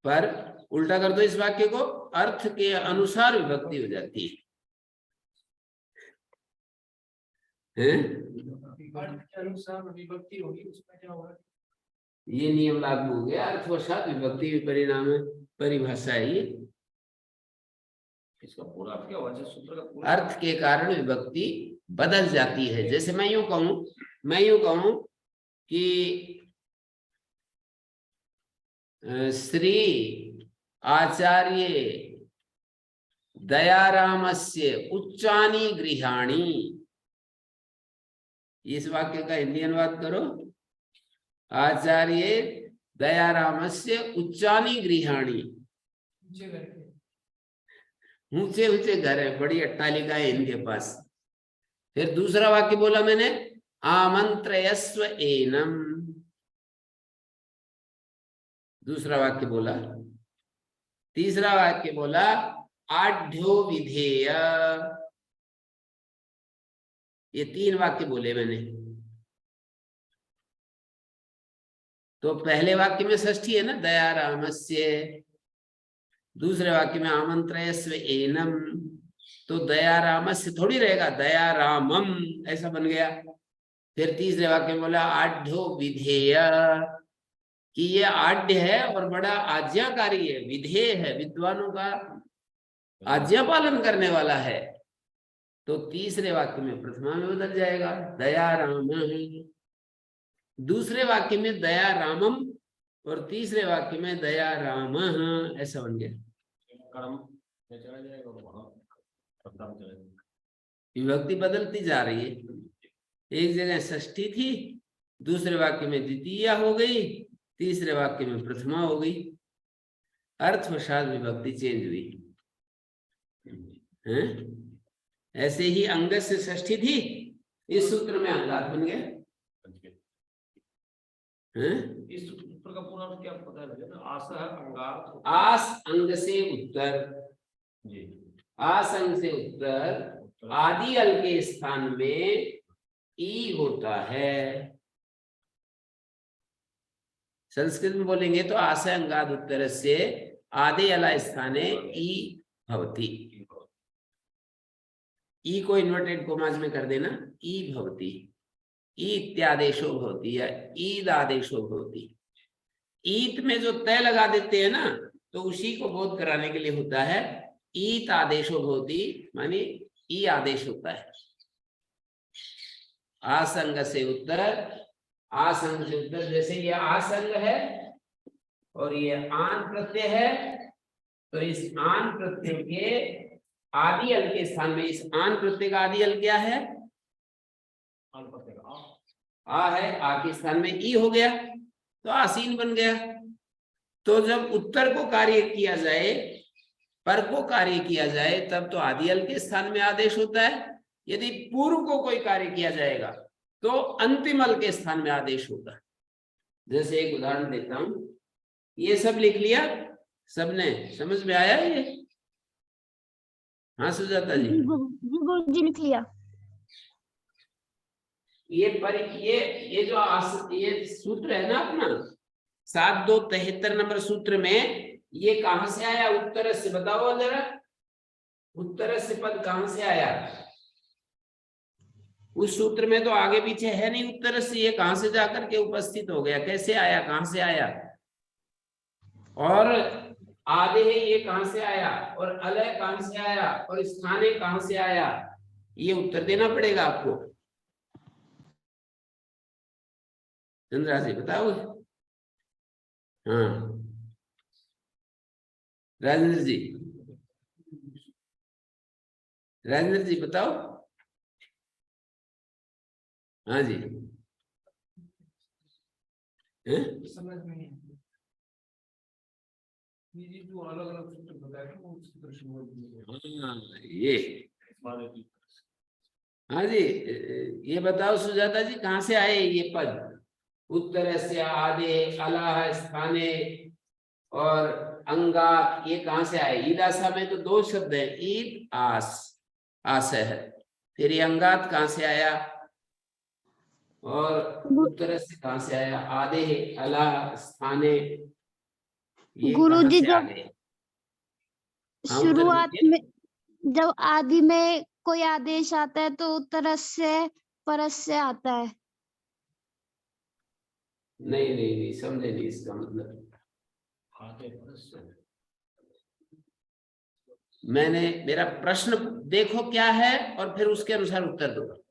पर उल्टा कर दो इस वाक्य को, अर्थ के अनुसार विभक्ति हो जाती है। अर्थ के अनुसार विभक्ति होगी, उसमें क्या होगा? ये नियम लागू हो गया। अर्थवशात विभक्ति विपरिणाम परिभाषा है ये। इसका पूरा अर्थ क्या होगा? सूत्र का पूरा अर्थ के कारण विभक्ति बदल जाती है। जैसे मैं यूं कहूं कि श्री आचार्य दयारामस्य उच्चानि गृहाणि, इस वाक्य का हिंदी अनुवाद करो। आचार्य दयारामस्य उच्चानि गृहाणि, ऊंचे ऊंचे घर है, बड़ी अट्टालिका है इनके पास। फिर दूसरा वाक्य बोला मैंने, आमंत्रयस्व एनम, दूसरा वाक्य बोला। तीसरा वाक्य बोला आढ्यो विधेय, ये 3 वाक्य बोले मैंने। तो पहले वाक्य में षष्ठी है ना, दयारामस्य, दूसरे वाक्य में आमंत्रयस्व एनम, तो दयाराम से थोड़ी रहेगा, दयारामम ऐसा बन गया। फिर तीसरे वाक्य में बोला आढ्यो विधेय, कि ये आढ्य है और बड़ा आज्ञाकारी है, विधेय है, विद्वानों का आज्ञा पालन करने वाला है। तो तीसरे वाक्य में प्रथमा में बदल जाएगा दयाराम। दूसरे वाक्य में दयारामम और तीसरे वाक्य में दयाराम, ऐसा बन गया। कर्म में चला जाएगा और वहां शब्दार्थ चला जाएगा। विभक्ति बदलती जा रही है, एक जगह षष्ठी थी, दूसरे वाक्य में द्वितीया हो गई, तीसरे वाक्य में प्रथमा हो गई, अर्थवशात विभक्ति चेंज हुई है। ऐसे ही अंग से षष्ठी थी, इस सूत्र में अंगात बन गया है। इस सूत्र का पूरा अर्थ क्या पता है ना? आस अंगार, आस अंग से उत्तर, जी आस अंग से उत्तर आदि अल के स्थान में ई होता है। संस्कृत में बोलेंगे तो आशय अंगाद उत्तर से आदे अला स्थाने ई भवति। ई को इन्वर्टेड कोमाज में कर देना, ई भवति, ई इत्यादेशो भवति या ईद आदेशो भवति। ईत में जो तय लगा देते हैं ना, तो उसी को बोध कराने के लिए होता है ईत आदेशो भवति, मानी ई आदेश होता है। आसंग से उत्तर, आसंग से उत्तर, जैसे ये आसंग है और ये आन प्रत्यय है, तो इस आन प्रत्यय के आदि अल के स्थान में, इस आन प्रत्यय का आदि अल क्या है? आ है, आ के स्थान में ई हो गया तो आसीन बन गया। तो जब उत्तर को कार्य किया जाए, पर को कार्य किया जाए, तब तो आदि अल के स्थान में आदेश होता है। यदि पूर्व को कोई कार्य किया जाएगा तो अंतिम अल के स्थान में आदेश होता है। जैसे एक उदाहरण देता हूं, ये सब लिख लिया सबने, समझ में आया ये? हाँ सुजाता जी, जी लिख लिया। ये जो ये सूत्र है ना अपना 7273 नंबर सूत्र में, ये कहां से आया? उत्तर से बताओ जरा, उत्तर से पद कहां से आया? उस सूत्र में तो आगे पीछे है नहीं उत्तर से, ये कहां से जाकर के उपस्थित हो गया? कैसे आया? कहां से आया? और आधे ये कहां से आया? और अलय कहां से आया? और स्थाने कहां से आया? ये उत्तर देना पड़ेगा आपको। चंद्रा जी बताओगे? हाँ राजेंद्र जी, राजेंद्र जी बताओ। हाँ जी, समझ में नहीं। ये जो अलग अलग सूत्र बताए थे वो सूत्र से बोल दिए। हाँ ये, हाँ जी, ये बताओ सुजाता जी, कहाँ से आए ये पद? उत्तर से आदे, अलाह, स्थाने और अंगात, ये कहाँ से आए? ईद आशा में तो दो शब्द है, ईद आस, आस है। फिर ये अंगात कहाँ से आया? और उत्तर से कहाँ से आया? आदे, अलाह, स्थाने, ये गुरुजी कहाँ से आ जब गए? हाँ, उत्तर शुरुआत दीजिए। में, जब आदि में कोई आदेश आता है तो उत्तर से परस से आता है। नहीं नहीं नहीं, समझे नहीं इसका मतलब। मैंने, मेरा प्रश्न देखो क्या है और फिर उसके अनुसार उत्तर दो।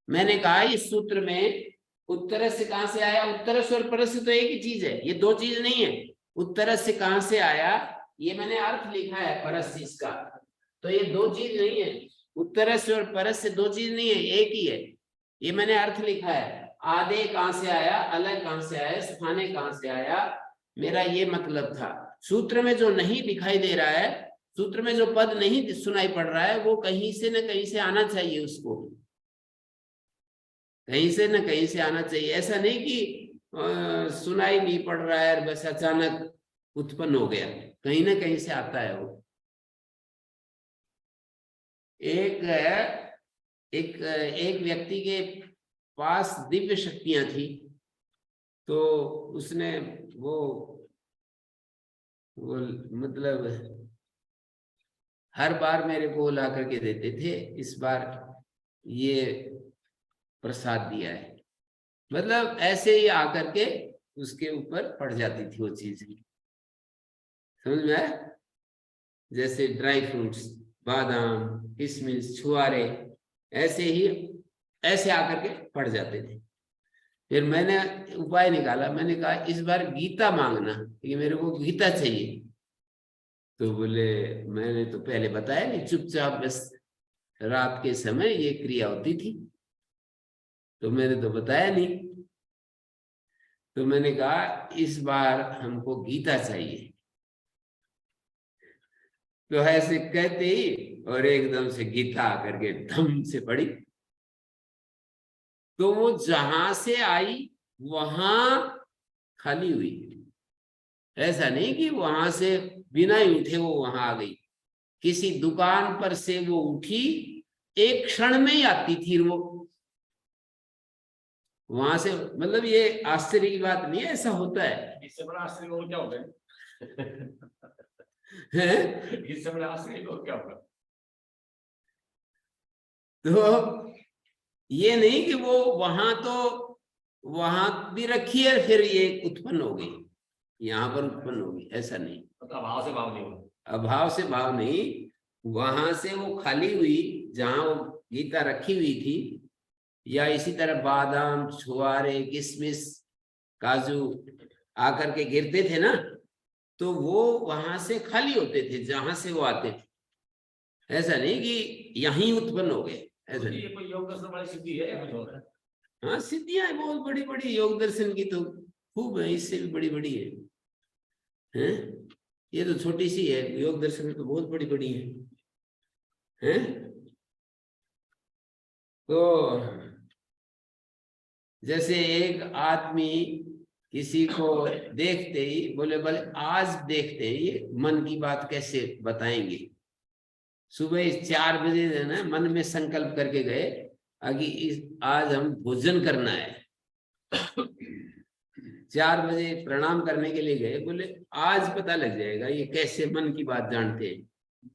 मैंने कहा इस सूत्र में उत्तर से कहां से आया? उत्तर से और परस से तो एक ही चीज है, ये दो चीज नहीं है। उत्तर से कहां से आया, ये मैंने अर्थ लिखा है परस से इसका, तो ये दो चीज नहीं है। उत्तर से और परस से दो चीज नहीं है, एक ही है। ये मैंने अर्थ लिखा है। आदे कहां से आया, अलग कहां से आया, स्थाने कहां से आया, मेरा ये मतलब था। सूत्र में जो नहीं दिखाई दे रहा है, सूत्र में जो पद नहीं सुनाई पड़ रहा है, वो कहीं से न कहीं से आना चाहिए, उसको कहीं से न कहीं से आना चाहिए। ऐसा नहीं कि सुनाई नहीं पड़ रहा है और बस अचानक उत्पन्न हो गया, कहीं ना कहीं से आता है वो। एक व्यक्ति के पास दिव्य शक्तियां थी, तो उसने वो मतलब हर बार मेरे को ला करके देते थे, इस बार ये प्रसाद दिया है। मतलब ऐसे ही आकर के उसके ऊपर पड़ जाती थी वो चीज, समझ में आया? जैसे ड्राई फ्रूट्स, बादाम, किशमिश, छुआरे, ऐसे ही ऐसे आकर के पड़ जाते थे। फिर मैंने उपाय निकाला, मैंने कहा इस बार गीता मांगना, कि मेरे को गीता चाहिए। तो बोले मैंने तो पहले बताया नहीं, चुपचाप बस रात के समय ये क्रिया होती थी, तो मैंने तो बताया नहीं। तो मैंने कहा इस बार हमको गीता चाहिए। तो ऐसे कहते ही और एकदम से गीता आकर के धम से पड़ी। तो वो जहां से आई वहां खाली हुई, ऐसा नहीं कि वहां से बिना ही उठे वो वहां आ गई। किसी दुकान पर से वो उठी, एक क्षण में ही आती थी वो वहां से। मतलब ये आश्चर्य की बात नहीं है, ऐसा होता है। इससे बड़ा आश्चर्य और क्या होगा? हैं? इससे बड़ा आश्चर्य और क्या होगा? तो ये नहीं कि वो वहां भी रखी है फिर ये उत्पन्न हो गई, यहाँ पर उत्पन्न होगी, ऐसा नहीं। मतलब अभाव से भाव नहीं होगा। अभाव से भाव नहीं, वहां से वो खाली हुई जहां वो गीता रखी हुई थी। या इसी तरह बादाम, छुआरे, किशमिश, काजू आकर के गिरते थे ना, तो वो वहां से खाली होते थे जहां से वो आते थे। ऐसा नहीं कि यहीं उत्पन्न हो गए, ऐसा नहीं। ये कोई योग दर्शन वाली सिद्धि है या कुछ और है? हाँ, सिद्धियां बहुत बड़ी बड़ी योग दर्शन की तो खूब है, इससे भी बड़ी बड़ी है, हैं? ये तो छोटी सी है, योग दर्शन में तो बहुत बड़ी बड़ी है, हैं? तो जैसे एक आदमी किसी को देखते ही बोले आज देखते ही ये मन की बात कैसे बताएंगे। सुबह 4 बजे है ना, मन में संकल्प करके गए कि आज हम भोजन करना है। 4 बजे प्रणाम करने के लिए गए, बोले आज पता लग जाएगा ये कैसे मन की बात जानते हैं।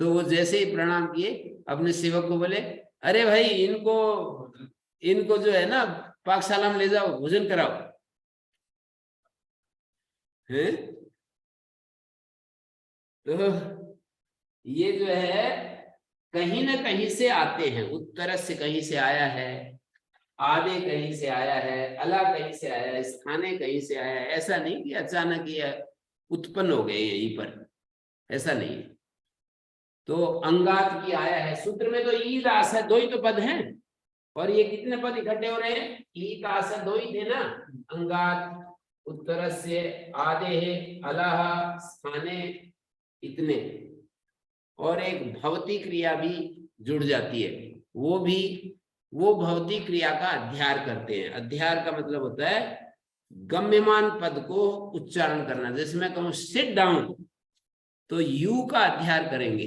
तो वो जैसे ही प्रणाम किए, अपने सेवक को बोले अरे भाई इनको जो है ना पाकशाला में ले जाओ, भोजन कराओ, हैं? तो ये जो है कहीं ना कहीं से आते हैं, उत्तर से कहीं से आया है, आदे कहीं से आया है, अला कहीं से आया है, स्थाने कहीं से आया है। ऐसा नहीं कि अचानक ये उत्पन्न हो गए यहीं पर, ऐसा नहीं। तो अंगात की आया है, सूत्र में तो ईद आस है, 2 ही तो पद हैं, और ये कितने पद इकट्ठे हो रहे हैं? ईद आस 2 ही थे ना, अंगात, उत्तर से, आदे है, अलाह, स्थाने, इतने। और एक भवती क्रिया भी जुड़ जाती है, वो भवती क्रिया का अध्यार करते हैं। अध्यार का मतलब होता है गम्यमान पद को उच्चारण करना। जैसे मैं कहूं सिट डाउन, तो यू का अध्यार करेंगे,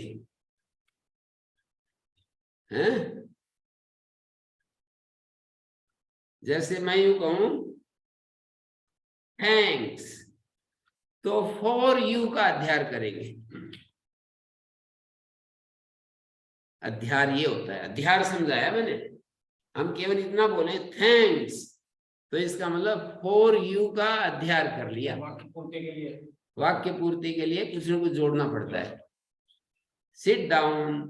हैं? जैसे मैं यूं कहूं थैंक्स, तो फॉर यू का अध्यार करेंगे। अध्यार ये होता है, अध्यार समझाया मैंने। हम केवल इतना बोले थैंक्स, तो इसका मतलब फॉर यू का अध्यार कर लिया। वाक्य पूर्ति के लिए, वाक्य पूर्ति के लिए कुछ न कुछ जोड़ना पड़ता है। सिट डाउन,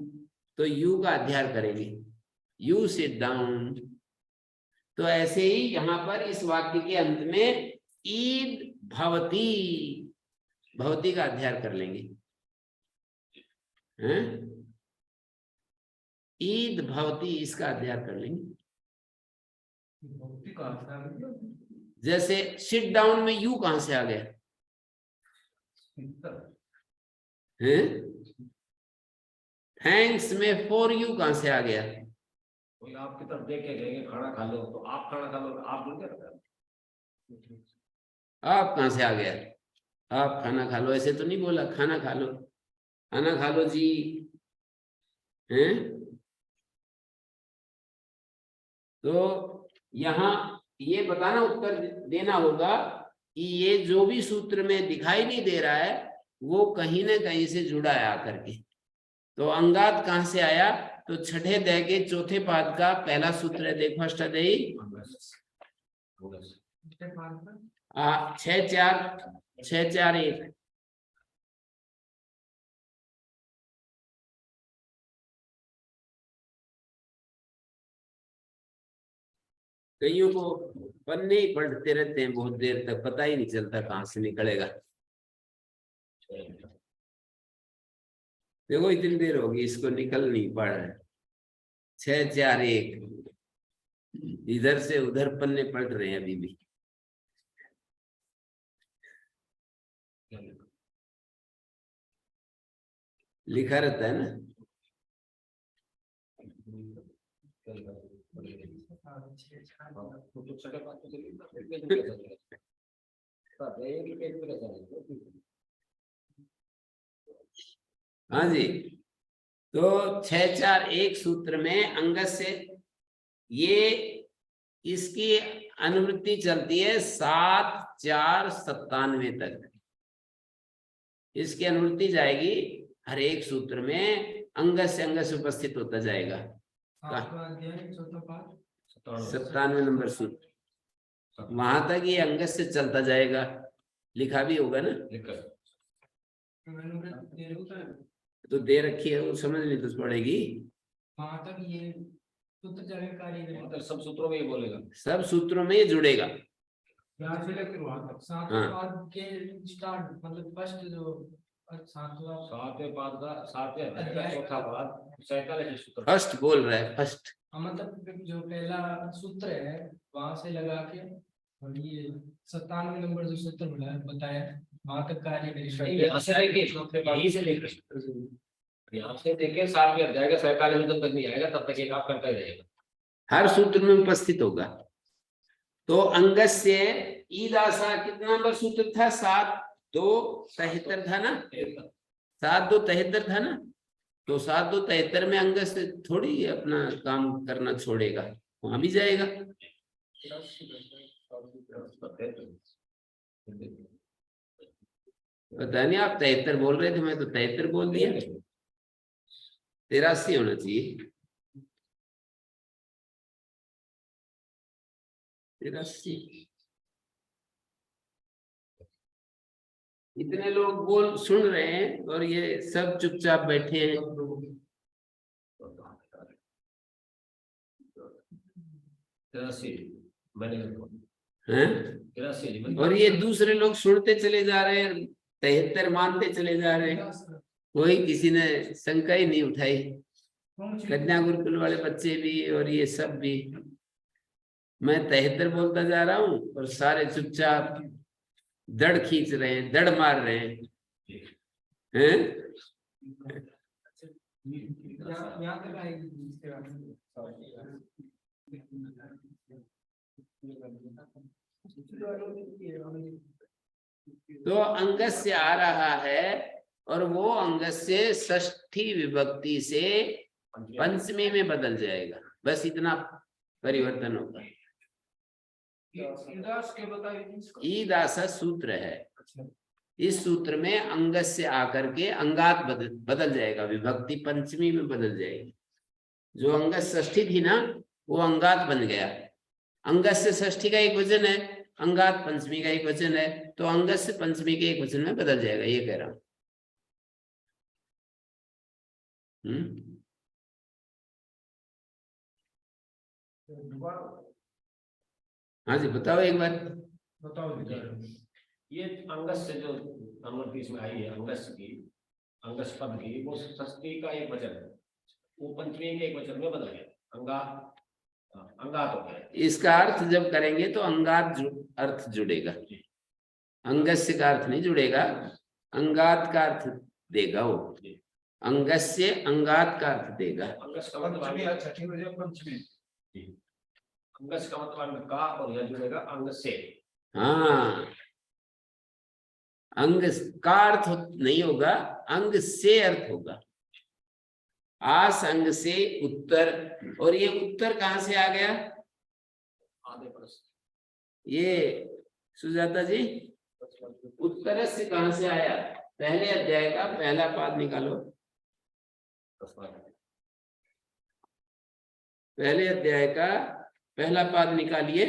तो यू का अध्यार करेंगे, यू सिट डाउन। तो ऐसे ही यहाँ पर इस वाक्य के अंत में ईद भवती, भवती का अध्यार कर लेंगे, हैं? ईद भवती, इसका अध्यार कर लेंगे। जैसे सिट डाउन में यू कहां से आ गया, हैं? थैंक्स में फॉर यू कहां से आ गया? कोई आपकी तरफ देख के कहेंगे खाना खा लो, तो आप खाना खा लो, आप बोल क्या? आप कहां से आ गया? आप खाना खा लो, ऐसे तो नहीं बोला खाना खा लो, खाना खा लो जी, हैं? तो यहाँ ये बताना, उत्तर देना होगा कि ये जो भी सूत्र में दिखाई नहीं दे रहा है, वो कहीं ना कहीं से जुड़ा है आकर के। तो अंगात कहाँ से आया? तो छठे अध्याय के चौथे पाद का पहला सूत्र है, देखो अष्टाध्यायी 6-4-1। कईयों को पन्ने ही पढ़ते रहते हैं बहुत देर तक, पता ही नहीं चलता कहाँ से निकलेगा। देखो इतनी देर होगी इसको निकल नहीं पा रहा है। 6-4-1 इधर से उधर पन्ने पढ़ रहे हैं अभी भी। लिखा रहता है ना। हाँ जी, तो 6-4-1 सूत्र में अंगस से ये इसकी अनुवृत्ति चलती है 7-4-97 तक। इसकी अनुवृत्ति जाएगी हर एक सूत्र में, अंगस से अंगस उपस्थित होता जाएगा। 97 नंबर सूत्र वहां तक ये अंगस से चलता जाएगा। लिखा भी होगा ना, तो दे रखी है, वो समझनी तो पड़ेगी। वहां तक ये सूत्र चलेगा कार्य मतलब सब सूत्रों में ये बोलेगा, सब सूत्रों में ये जुड़ेगा। यहाँ से लेकर वहां तक हाँ। 7 पाद के स्टार्ट, मतलब फर्स्ट जो 7वां 7वें पाद का 7वें अध्याय का चौथा पाद 47 सूत्र। फर्स्ट बोल रहा है, फर्स्ट। मतलब जो पहला सूत्र है वहां से लगा के, और ये 97 नंबर जो सूत्र बताया वहां तक कार्य करेगा। यहाँ से लेके यहीं से लेकर यहाँ से देखे 7वें अध्याय का 47 जब तक नहीं आएगा तब तक एक आप करता ही रहेगा। हर सूत्र में उपस्थित होगा। तो अंगस से ईदासा कितना नंबर सूत्र था? 7-2-73 था ना, 7-2-73 था ना। तो 7-2-73 में अंगस से थोड़ी अपना काम करना छोड़ेगा, वहां भी जाएगा। पता नहीं, आप 73 बोल रहे थे, मैं तो 73 बोल दिया। 83 होना चाहिए, 83। इतने लोग बोल सुन रहे हैं और ये सब चुपचाप बैठे हैं। हैं? और ये दूसरे लोग सुनते चले जा रहे हैं, 73 मानते चले जा रहे हैं। कोई किसी ने शंका ही नहीं उठाई, कन्या गुरुकुल वाले बच्चे भी और ये सब भी। मैं 73 बोलता जा रहा हूँ और सारे चुपचाप दड़ खींच रहे हैं, दड़ मार रहे हैं। यहाँ तक आएगी इसके तो अंगस से आ रहा है और वो अंगस से षष्ठी विभक्ति से पंचमी में बदल जाएगा। बस इतना परिवर्तन होगा। ईदासा सूत्र है, इस सूत्र में अंगस से आकर के अंगात बदल जाएगा, विभक्ति पंचमी में बदल जाएगी। जो अंगस षष्ठी थी ना, वो अंगात बन गया। अंगस से षष्ठी का एक वचन है, अंगात पंचमी का एक वचन है, तो अंगस से पंचमी के एक वचन में बदल जाएगा, ये कह रहा हूं। हाँ जी, बताओ एक बार। बताओ। ये अंगस से जो अनुवृत्ति इसमें आई है, अंगस पद की, वो षष्ठी का एक वचन है, वो पंचमी के एक वचन में बदल गया, अंगात हो गया। इसका अर्थ जब करेंगे तो अंगात अर्थ जुड़ेगा, अंगस्य का अर्थ नहीं जुड़ेगा, अंगात का अर्थ देगा वो। अंगस्य अंगात का अर्थ देगा। अंगस का मतलब अंगस का मतलब का, और यह जुड़ेगा अंग से। हाँ, अंग का अर्थ नहीं होगा, अंग से अर्थ होगा। आस अंग से उत्तर, और ये उत्तर कहां से आ गया? आधे परस। ये सुजाता जी, उत्तर से कहां से आया? पहले अध्याय का पहला पाद निकालो। पहले अध्याय का पहला पाद निकालिए,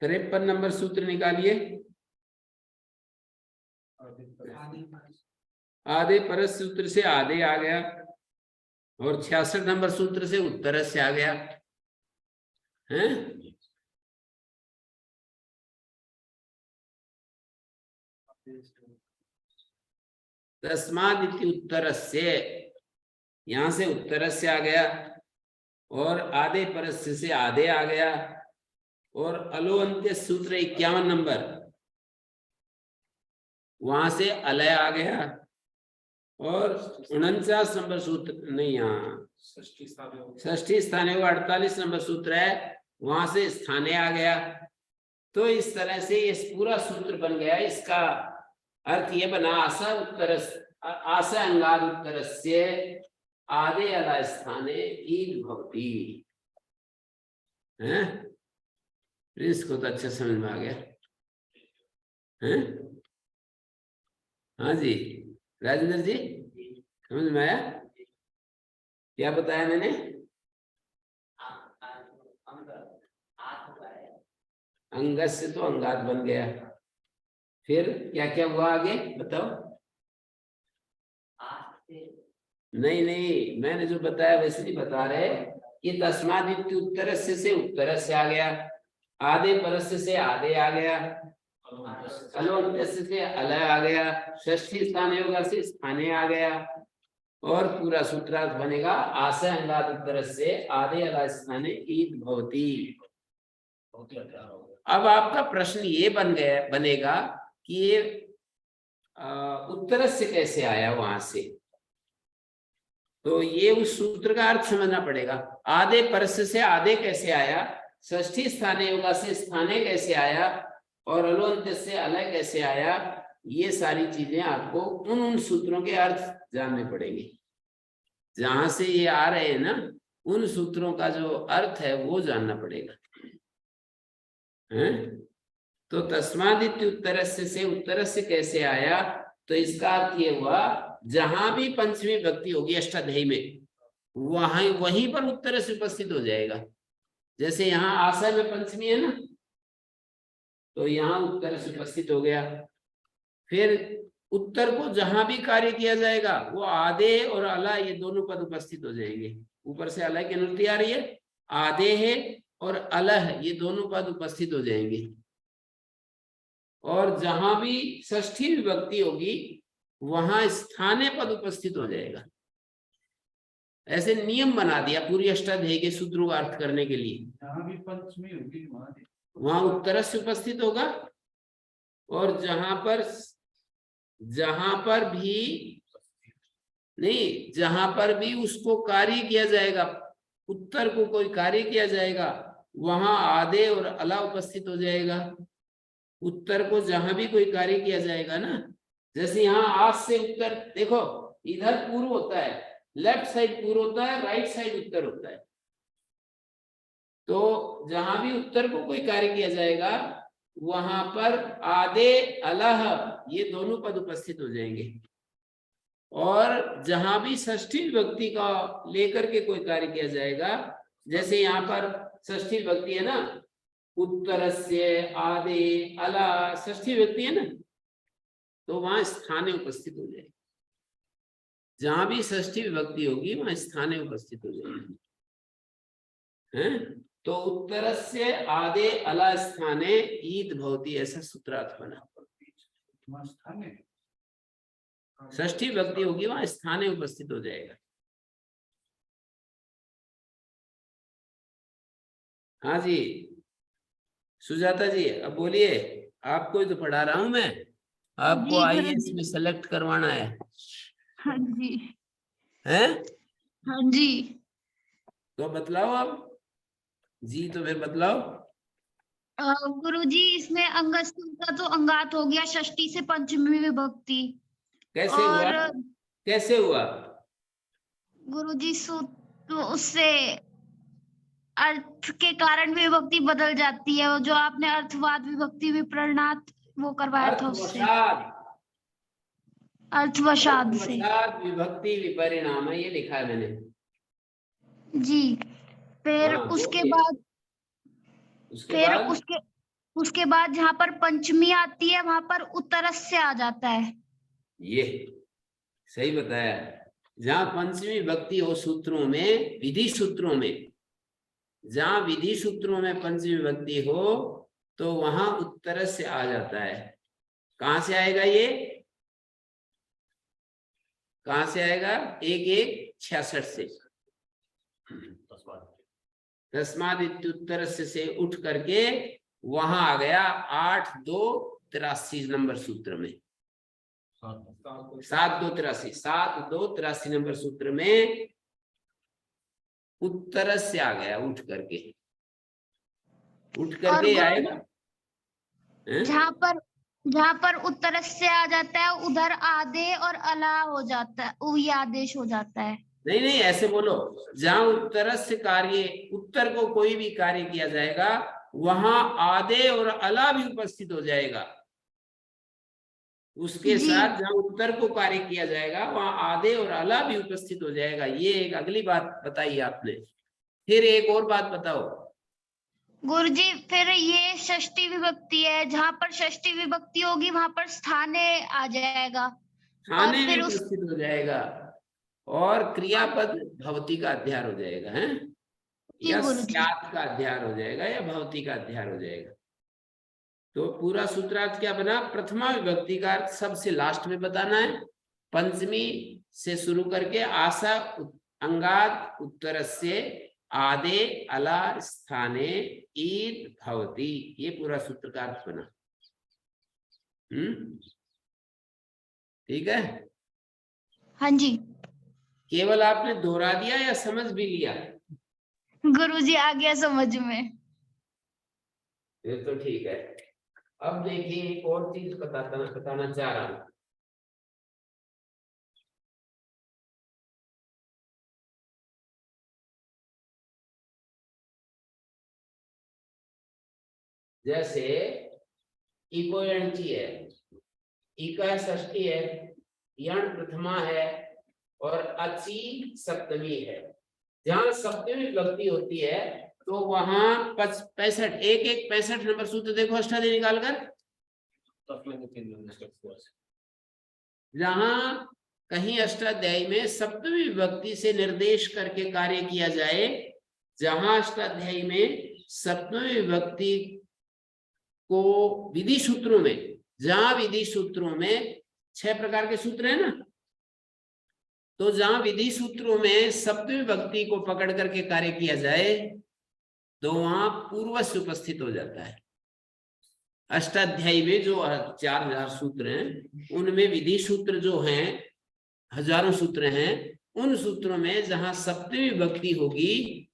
53 नंबर सूत्र निकालिए। आधे परस सूत्र से आधे आ गया और 66 नंबर सूत्र से उत्तर से आ गया है। तस्माद् इति उत्तरस्य, यहां से उत्तर से आ गया और आधे परस्य से आधे आ गया और अलोअंत्य सूत्र 51 नंबर, वहां से अलय आ गया और 49 नंबर सूत्र नहीं, यहाँ षष्ठी स्थाने 48 नंबर सूत्र है, वहां से स्थाने आ गया। तो इस तरह से ये पूरा सूत्र बन गया। इसका अर्थ ये बना, आशा उत्तर आशा अंगाद उत्तरस्य आदे अला स्थाने ईद भवति है। इसको तो अच्छा समझ में आ गया है। हाँ जी राजेंद्र जी, समझ में आया? क्या बताया मैंने? अंगद से तो अंगात बन गया, फिर क्या क्या हुआ आगे बताओ? नहीं नहीं, मैंने जो बताया वैसे नहीं बता रहे। ये तस्माद् इति उत्तरस्य से उत्तर से आ गया, आधे परस्य से आधे आ गया, अलोअंत्य से अलय आ गया, षष्ठी स्थान योगा से स्थाने आ गया और पूरा सूत्रार्थ बनेगा आशय अंगाद उत्तर से आधे अलय स्थाने ईद भवति। अब आपका प्रश्न ये बनेगा कि ये उत्तर से कैसे आया वहां से, तो ये उस सूत्र का अर्थ समझना पड़ेगा। आधे परस्य से आधे कैसे आया, षष्ठी स्थाने योगा से स्थाने कैसे आया और अलोअंत्य से अलय कैसे आया, ये सारी चीजें आपको उन सूत्रों के अर्थ जानने पड़ेंगे। जहां से ये आ रहे हैं ना, उन सूत्रों का जो अर्थ है वो जानना पड़ेगा हैं? तो तस्माद् इति उत्तरस्य से उत्तरस्य कैसे आया, तो इसका अर्थ ये हुआ जहां भी पंचमी विभक्ति होगी अष्टाध्यायी में, वहीं पर उत्तर से उपस्थित हो जाएगा। जैसे यहाँ आशय में पंचमी है ना, तो यहाँ उत्तर से उपस्थित हो गया। फिर उत्तर को जहां भी कार्य किया जाएगा वो आधे और अला ये दोनों पद उपस्थित हो जाएंगे। ऊपर से अलय की अनुवृत्ति आ रही है, आधे है और अलह ये दोनों पद उपस्थित हो जाएंगे। और जहां भी षष्ठी विभक्ति होगी वहां स्थाने पद उपस्थित हो जाएगा। ऐसे नियम बना दिया पूरी अष्टाध्यायी के सूत्रों का अर्थ करने के लिए। जहां भी पंचमी होगी वहां उत्तर से उपस्थित होगा और जहां पर भी उसको कार्य किया जाएगा, उत्तर को कोई कार्य किया जाएगा, वहां आधे और अला उपस्थित हो जाएगा। उत्तर को जहां भी कोई कार्य किया जाएगा ना, जैसे यहाँ आज से उत्तर देखो, इधर पूर्व होता है, लेफ्ट साइड पूर्व होता है, राइट साइड उत्तर होता है। तो जहां भी उत्तर को कोई कार्य किया जाएगा वहां पर आधे अलह ये दोनों पद उपस्थित हो जाएंगे। और जहां भी षष्ठी विभक्ति का लेकर के कोई कार्य किया जाएगा, जैसे यहाँ पर षष्ठी विभक्ति है ना, उत्तरस्य आधे अला षष्ठी विभक्ति है ना, तो वहां स्थाने उपस्थित हो जाएगी। जहां भी षष्ठी विभक्ति होगी वहां स्थाने उपस्थित हो जाएगी हैं? तो उत्तरस्य आधे अला स्थाने ईद भवति, ऐसा सूत्रार्थ बना। षष्ठी विभक्ति होगी वहां स्थाने उपस्थित हो जाएगा। हाँ जी सुजाता जी, अब बोलिए, आपको ही तो पढ़ा रहा हूं मैं, आपको आईएएस में सेलेक्ट करवाना है। हाँ जी हैं? हाँ जी। तो बतलाओ अब जी, तो फिर बतलाओ। गुरुजी इसमें अंगस्थल का तो अंगात हो गया, षष्ठी से पंचमी विभक्ति। कैसे और हुआ? कैसे हुआ गुरुजी तो उससे अर्थ के कारण विभक्ति बदल जाती है, जो आपने अर्थवाद विभक्ति विप्रणात वो करवाया था उससे। अर्थवशात से। अर्थवशात विभक्ति विपरिणाम है, ये लिखा है मैंने। जी। फिर हाँ, उसके बोलिए। बाद उसके फिर बाद उसके बाद जहाँ पर पंचमी आती है वहां पर उत्तरस्य आ जाता है। ये सही बताया। जहां पंचमी विभक्ति हो सूत्रों में, विधि सूत्रों में, जहां विधि सूत्रों में पंचमी विभक्ति हो तो वहां उत्तरस्य आ जाता है। कहां से आएगा ये? कहां से आएगा? 1166 से। तस्माद इत्युत्तरस्य से उठ करके वहां आ गया 8283 नंबर सूत्र में। 7283 नंबर सूत्र में उत्तर से आ गया, उठ करके और आएगा। हैं? जहाँ पर उत्तरस्य आ जाता है उधर आदे और अला हो जाता है, वही आदेश हो जाता है। नहीं नहीं, ऐसे बोलो, जहां उत्तरस्य कार्य, उत्तर को कोई भी कार्य किया जाएगा वहां आदे और अला भी उपस्थित हो जाएगा। उसके जी। साथ जहां उत्तर को कार्य किया जाएगा वहां आदे और अला भी उपस्थित हो जाएगा। ये एक अगली बात बताई आपने। फिर एक और बात बताओ गुरुजी, फिर ये षष्ठी विभक्ति है, जहाँ पर षष्ठी विभक्ति होगी वहां पर स्थाने आ जाएगा। खाने और में फिर उपस्थित हो जाएगा और क्रियापद भवती का अध्यार हो जाएगा, है? या गुरुजी। स्यात् का अध्यार हो जाएगा या भवती का अध्यार हो जाएगा। तो पूरा सूत्रार्थ क्या बना? प्रथमा विभक्ति का अर्थ सबसे लास्ट में बताना है। पंचमी से शुरू करके आशा अंगात उत्तरस्य आदे अला स्थाने ईद भवती, ये पूरा सूत्र का अर्थ बना। ठीक है? हाँ जी। केवल आपने दोहरा दिया या समझ भी लिया? गुरुजी, आ गया समझ में। ये तो ठीक है। अब देखिए एक और चीज बताना चाह रहा हूं। जैसे इको यणची है, इका षष्ठी है, यण प्रथमा है और अची सप्तमी है। जहां सप्तमी विभक्ति होती है तो वहां 65 एक 65 नंबर सूत्र देखो अष्टाध्यायी निकाल कर। जहां कहीं अष्टाध्यायी में सप्तमी विभक्ति से निर्देश करके कार्य किया जाए, जहां अष्टाध्यायी में सप्तमी विभक्ति को विधि सूत्रों में, जहां विधि सूत्रों में 6 प्रकार के सूत्र है ना, तो जहां विधि सूत्रों में सप्तमी विभक्ति को पकड़ करके कार्य किया जाए तो वहां पूर्वस्य उपस्थित हो जाता है। अष्टाध्यायी में जो 4000 सूत्र हैं उनमें विधि सूत्र जो हैं, हजारों सूत्र हैं, उन सूत्रों में जहां सप्तमी विभक्ति होगी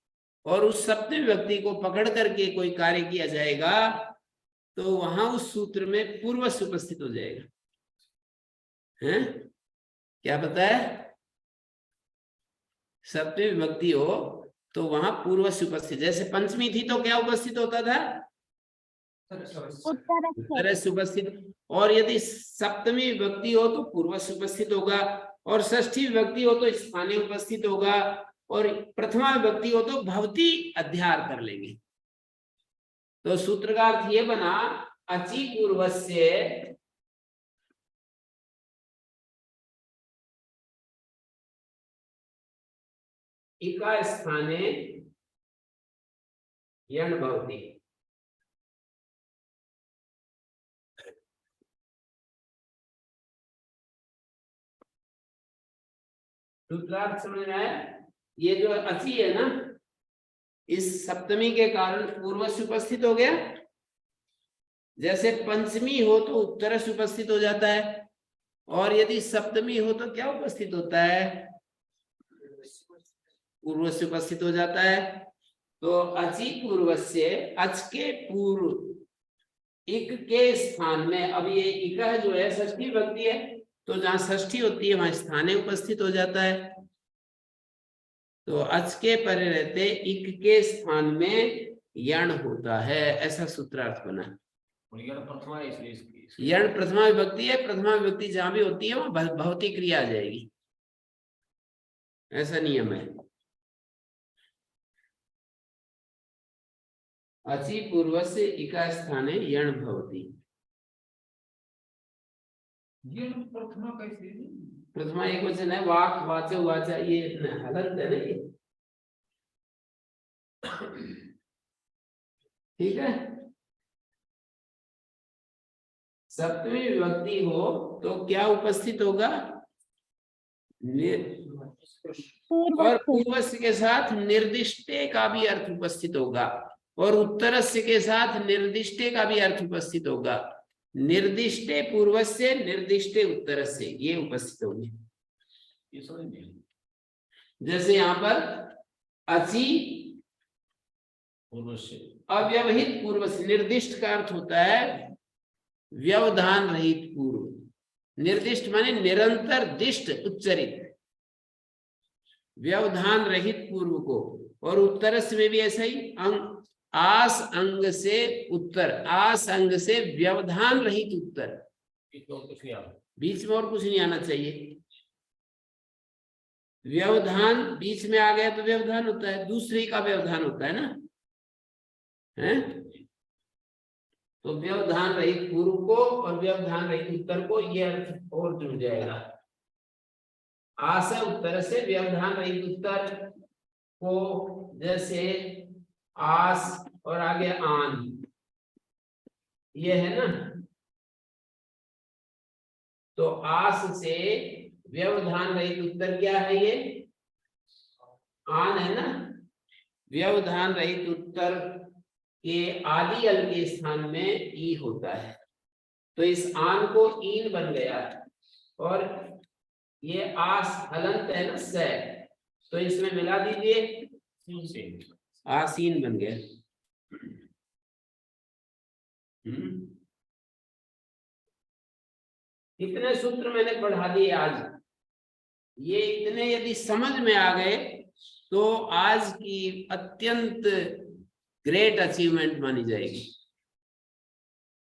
और उस सप्तमी विभक्ति को पकड़ करके कोई कार्य किया जाएगा तो वहां उस सूत्र में पूर्वस्य उपस्थित हो जाएगा। हैं? क्या बताया? सप्तमी विभक्ति हो तो वहां पूर्वस्य उपस्थित। जैसे पंचमी थी तो क्या उपस्थित होता था? उत्तरस्य उपस्थित। और यदि सप्तमी विभक्ति हो तो पूर्वस्य उपस्थित होगा, और षष्ठी विभक्ति हो तो स्थानीय उपस्थित होगा, और प्रथमा विभक्ति हो तो भवती अध्यार कर लेंगे। तो सूत्र का अर्थ ये बना, अचि पूर्वस्य इका स्थाने यण भवति। सूत्रार्थ समझ में आया? ये जो अचि है ना, इस सप्तमी के कारण पूर्वस्य उपस्थित हो गया। जैसे पंचमी हो तो उत्तरस्य उपस्थित हो जाता है, और यदि सप्तमी हो तो क्या उपस्थित होता है? पूर्वस्य उपस्थित हो जाता है। तो अचि पूर्वस्य, अच के पूर्व इक के स्थान में, अब ये इक जो है षष्ठी विभक्ति है, तो जहां षष्ठी होती है वहां स्थाने उपस्थित हो जाता है। तो अच के परे रहते इक के स्थान में यण होता है, ऐसा सूत्रार्थ बना। और यण प्रथमा है इसलिए इसकी यण प्रथमा विभक्ति है, प्रथमा विभक्ति जहां भी होती है वहां भवती क्रिया आ जाएगी, ऐसा नियम है। अचि पूर्वस्य इका स्थाने यण भवति। ये प्रथमा कैसे? प्रथमा एक वचन है, वाक वाचो वाचा, ये हलंत है ना ये, ठीक है। सप्तमी विभक्ति हो तो क्या उपस्थित होगा, और पूर्वस्य के साथ निर्दिष्टे का भी अर्थ उपस्थित होगा, और उत्तरस्य के साथ निर्दिष्टे का भी अर्थ उपस्थित होगा। निर्दिष्टे पूर्वस्य, निर्दिष्टे उत्तरस्य, ये उपस्थित होंगे। ये समझ नहीं। जैसे यहाँ पर अचि पूर्व से अव्यवहित पूर्व से, निर्दिष्ट का अर्थ होता है व्यवधान रहित पूर्व। निर्दिष्ट माने निरंतर दिष्ट उच्चरित, व्यवधान रहित पूर्व को। और उत्तरस्य में भी ऐसा ही, अंग आस अंग से उत्तर, आस अंग से व्यवधान रहित उत्तर, कुछ नहीं आता। बीच में और कुछ नहीं आना चाहिए। व्यवधान बीच में आ गया तो व्यवधान होता है, दूसरे का व्यवधान होता है ना, है? तो व्यवधान रहित पूर्व को और व्यवधान रहित उत्तर को, ये अर्थ और जुड़ जाएगा। आस उत्तर से व्यवधान रहित उत्तर को, जैसे आस और आगे आन, ये है ना। तो आस से व्यवधान रहित उत्तर क्या है, ये आन है ना। व्यवधान रहित उत्तर के आदि अल के स्थान में ई होता है, तो इस आन को ईन बन गया। और ये आस हलंत है ना से, तो इसमें मिला दीजिए, आसीन बन गया। इतने सूत्र मैंने पढ़ा दिए आज। ये इतने यदि समझ में आ गए तो आज की अत्यंत ग्रेट अचीवमेंट मानी जाएगी।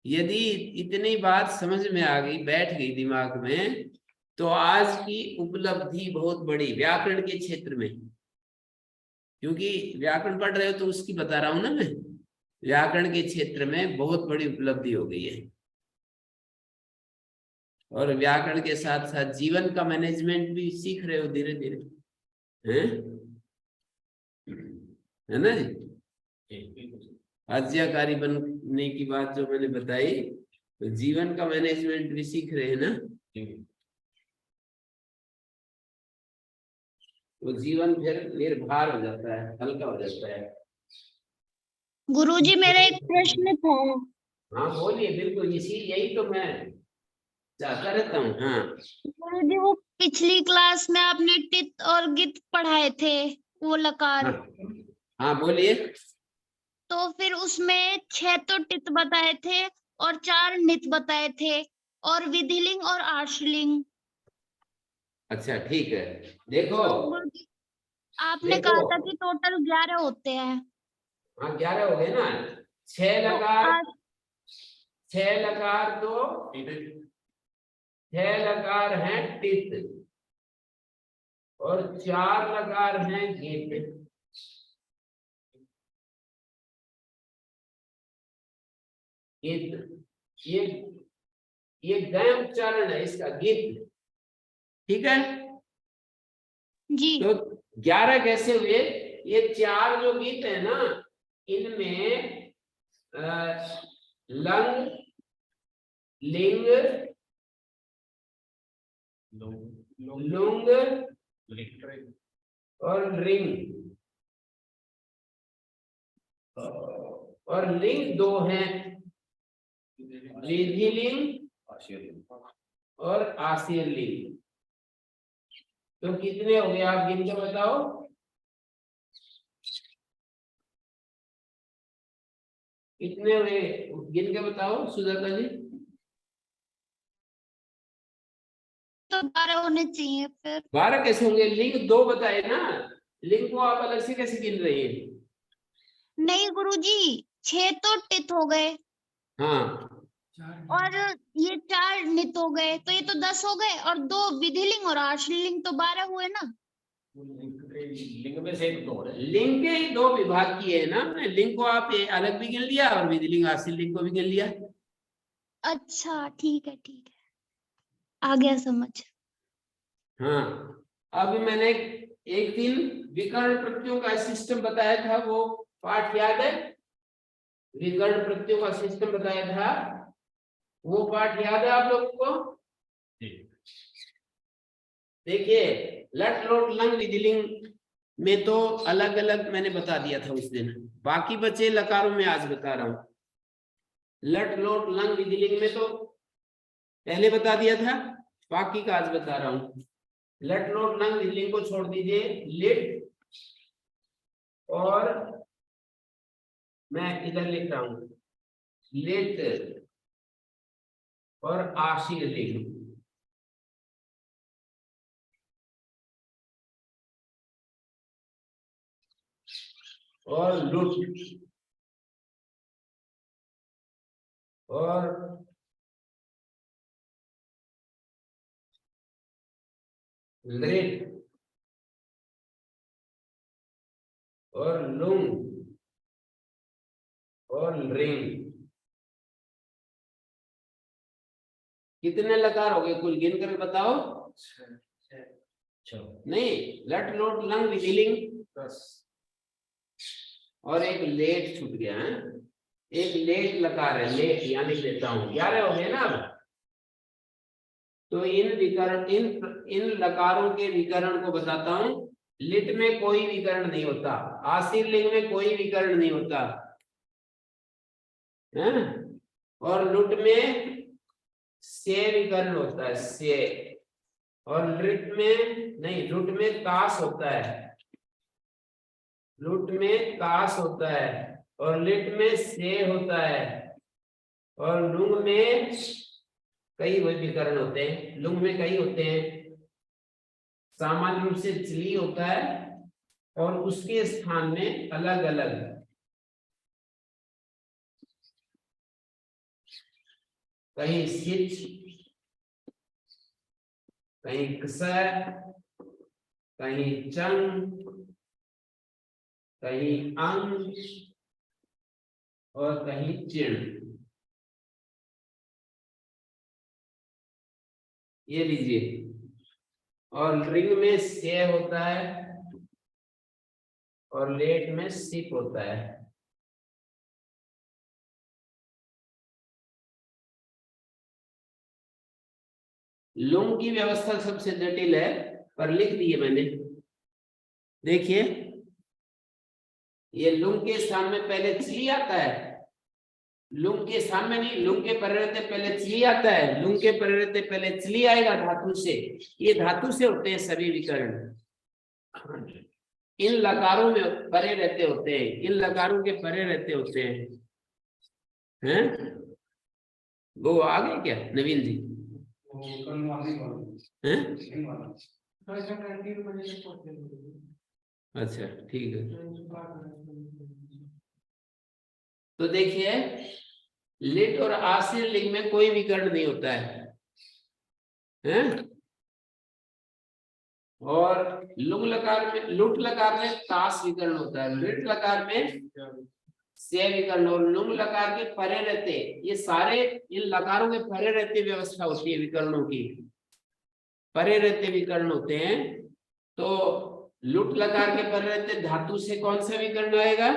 यदि इतनी बात समझ में आ गई, बैठ गई दिमाग में, तो आज की उपलब्धि बहुत बड़ी व्याकरण के क्षेत्र में, क्योंकि व्याकरण पढ़ रहे हो तो उसकी बता रहा हूं ना मैं, व्याकरण के क्षेत्र में बहुत बड़ी उपलब्धि हो गई है। और व्याकरण के साथ साथ जीवन का मैनेजमेंट भी सीख रहे हो धीरे धीरे, है ना जी। आज्ञाकारी बनने की बात जो मैंने बताई, तो जीवन का मैनेजमेंट भी सीख रहे हैं ना। तो जीवन फिर निर्भर हो जाता है, हल्का हो जाता है। गुरुजी मेरा एक प्रश्न था। हाँ बोलिए, बिल्कुल, यही तो मैं चाहता रहता हूँ। हाँ गुरुजी वो पिछली क्लास में आपने टित और गित पढ़ाए थे, वो लकार। हाँ बोलिए। तो फिर उसमें 6 तो टित बताए थे और 4 नित बताए थे, और विधिलिंग और आश्रलिंग। अच्छा ठीक है, देखो तो गुरुजी आपने कहा था कि टोटल 11 होते हैं। हाँ 11 हो गए ना। 6 लकार तो 6 लकार हैं टित, और 4 लकार हैं गित। गित ये गय उच्चारण है इसका, गित, ठीक है जी। तो 11 कैसे हुए? ये 4 जो गीत है ना, इनमें लंग, लिंग, लुंग और रिंग, और लिंग 2 हैं, विधिलिंग और आशीर लिंग। तो कितने हो गए, आप गिन के बताओ। कितने हुए, गिन के बताओ सुजाता जी। तो 12 होने चाहिए फिर। 12 कैसे होंगे? लिंग 2 बताए ना, लिंग को आप अलग से कैसे गिन रही है? नहीं गुरुजी, 6 तो टित हो गए। हाँ और ये 4 नित हो गए, तो ये तो 10 हो गए, और 2 विधिलिंग और आश्रलिंग तो 12 हुए ना। लिंग में से दो है। लिंग के ही 2 विभाग किए है ना हमने। लिंग को आप अलग भी गिन लिया और विधिलिंग आश्रलिंग को भी गिन लिया। अच्छा ठीक है, आ गया समझ। हाँ, अभी मैंने एक दिन विकर्ण प्रत्ययों का सिस्टम बताया था, वो पाठ याद है? विकर्ण प्रत्ययों का सिस्टम बताया था, वो पाठ याद है आप लोगों को? देखिए, लट लोट लंग विधिलिंग में तो अलग अलग मैंने बता दिया था उस दिन, बाकी बचे लकारों में आज बता रहा हूं। लट लोट लंग विधिलिंग में तो पहले बता दिया था, बाकी का आज बता रहा हूं। लट लोट लंग विधिलिंग को छोड़ दीजिए, लिट और मैं इधर लिख रहा हूं लिट और आशीर्लिंग। और लुट और लिट और लुंग और रिंग। कितने लकार हो गए कुल, गिन कर बताओ। नहीं, लट लोट लंग विधिलिंग 10 और एक लेट छूट गया है, एक लेट लकार है, लेट यहाँ लिख देता हूं, 11 हो गए ना अब। तो इन विकर्ण इन लकारों के विकर्ण को बताता हूं। लिट में कोई विकर्ण नहीं होता, आशीर्लिंग में कोई विकर्ण नहीं होता है, और लुट में से विकर्ण होता है, से। और लिट में नहीं, लुट में कास होता है, लुट में कास होता है, और लिट में से होता है, और लुंग में कई विकर्ण होते हैं। लुंग में कई होते हैं, सामान्य रूप से चली होता है, और उसके स्थान में अलग अलग कहीं सिच, कहीं कसर, कहीं चंग, कहीं अंग और कहीं चिड़। ये लीजिए, और रिंग में से होता है और लेट में सिप होता है। लुंग की व्यवस्था सबसे जटिल है, पर लिख दिए मैंने। देखिए, ये लुंग के स्थान में पहले चली आता है, लुंग के स्थान में नहीं, लुंग के परे रहते पहले चली आता है, लुंग के परे रहते पहले चली आएगा धातु से। ये धातु से होते हैं सभी विकर्ण, इन लकारों में परे रहते होते हैं, इन लकारों के परे रहते होते हैं। वो आ गए क्या नवीन जी? हैं? अच्छा ठीक है। तो देखिए, लिट और आशीर्लिंग में कोई विकर्ण नहीं होता है? और लुंग लकार में, लुट लकार में तास विकर्ण होता है, लिट लकार में से विकर्ण, और लुंग लकार के परे रहते, ये सारे इन लकारों के परे रहते व्यवस्था होती है विकर्णों की, परे रहते विकर्ण होते हैं। तो लुट लकार के परे रहते धातु से कौन सा विकर्ण आएगा?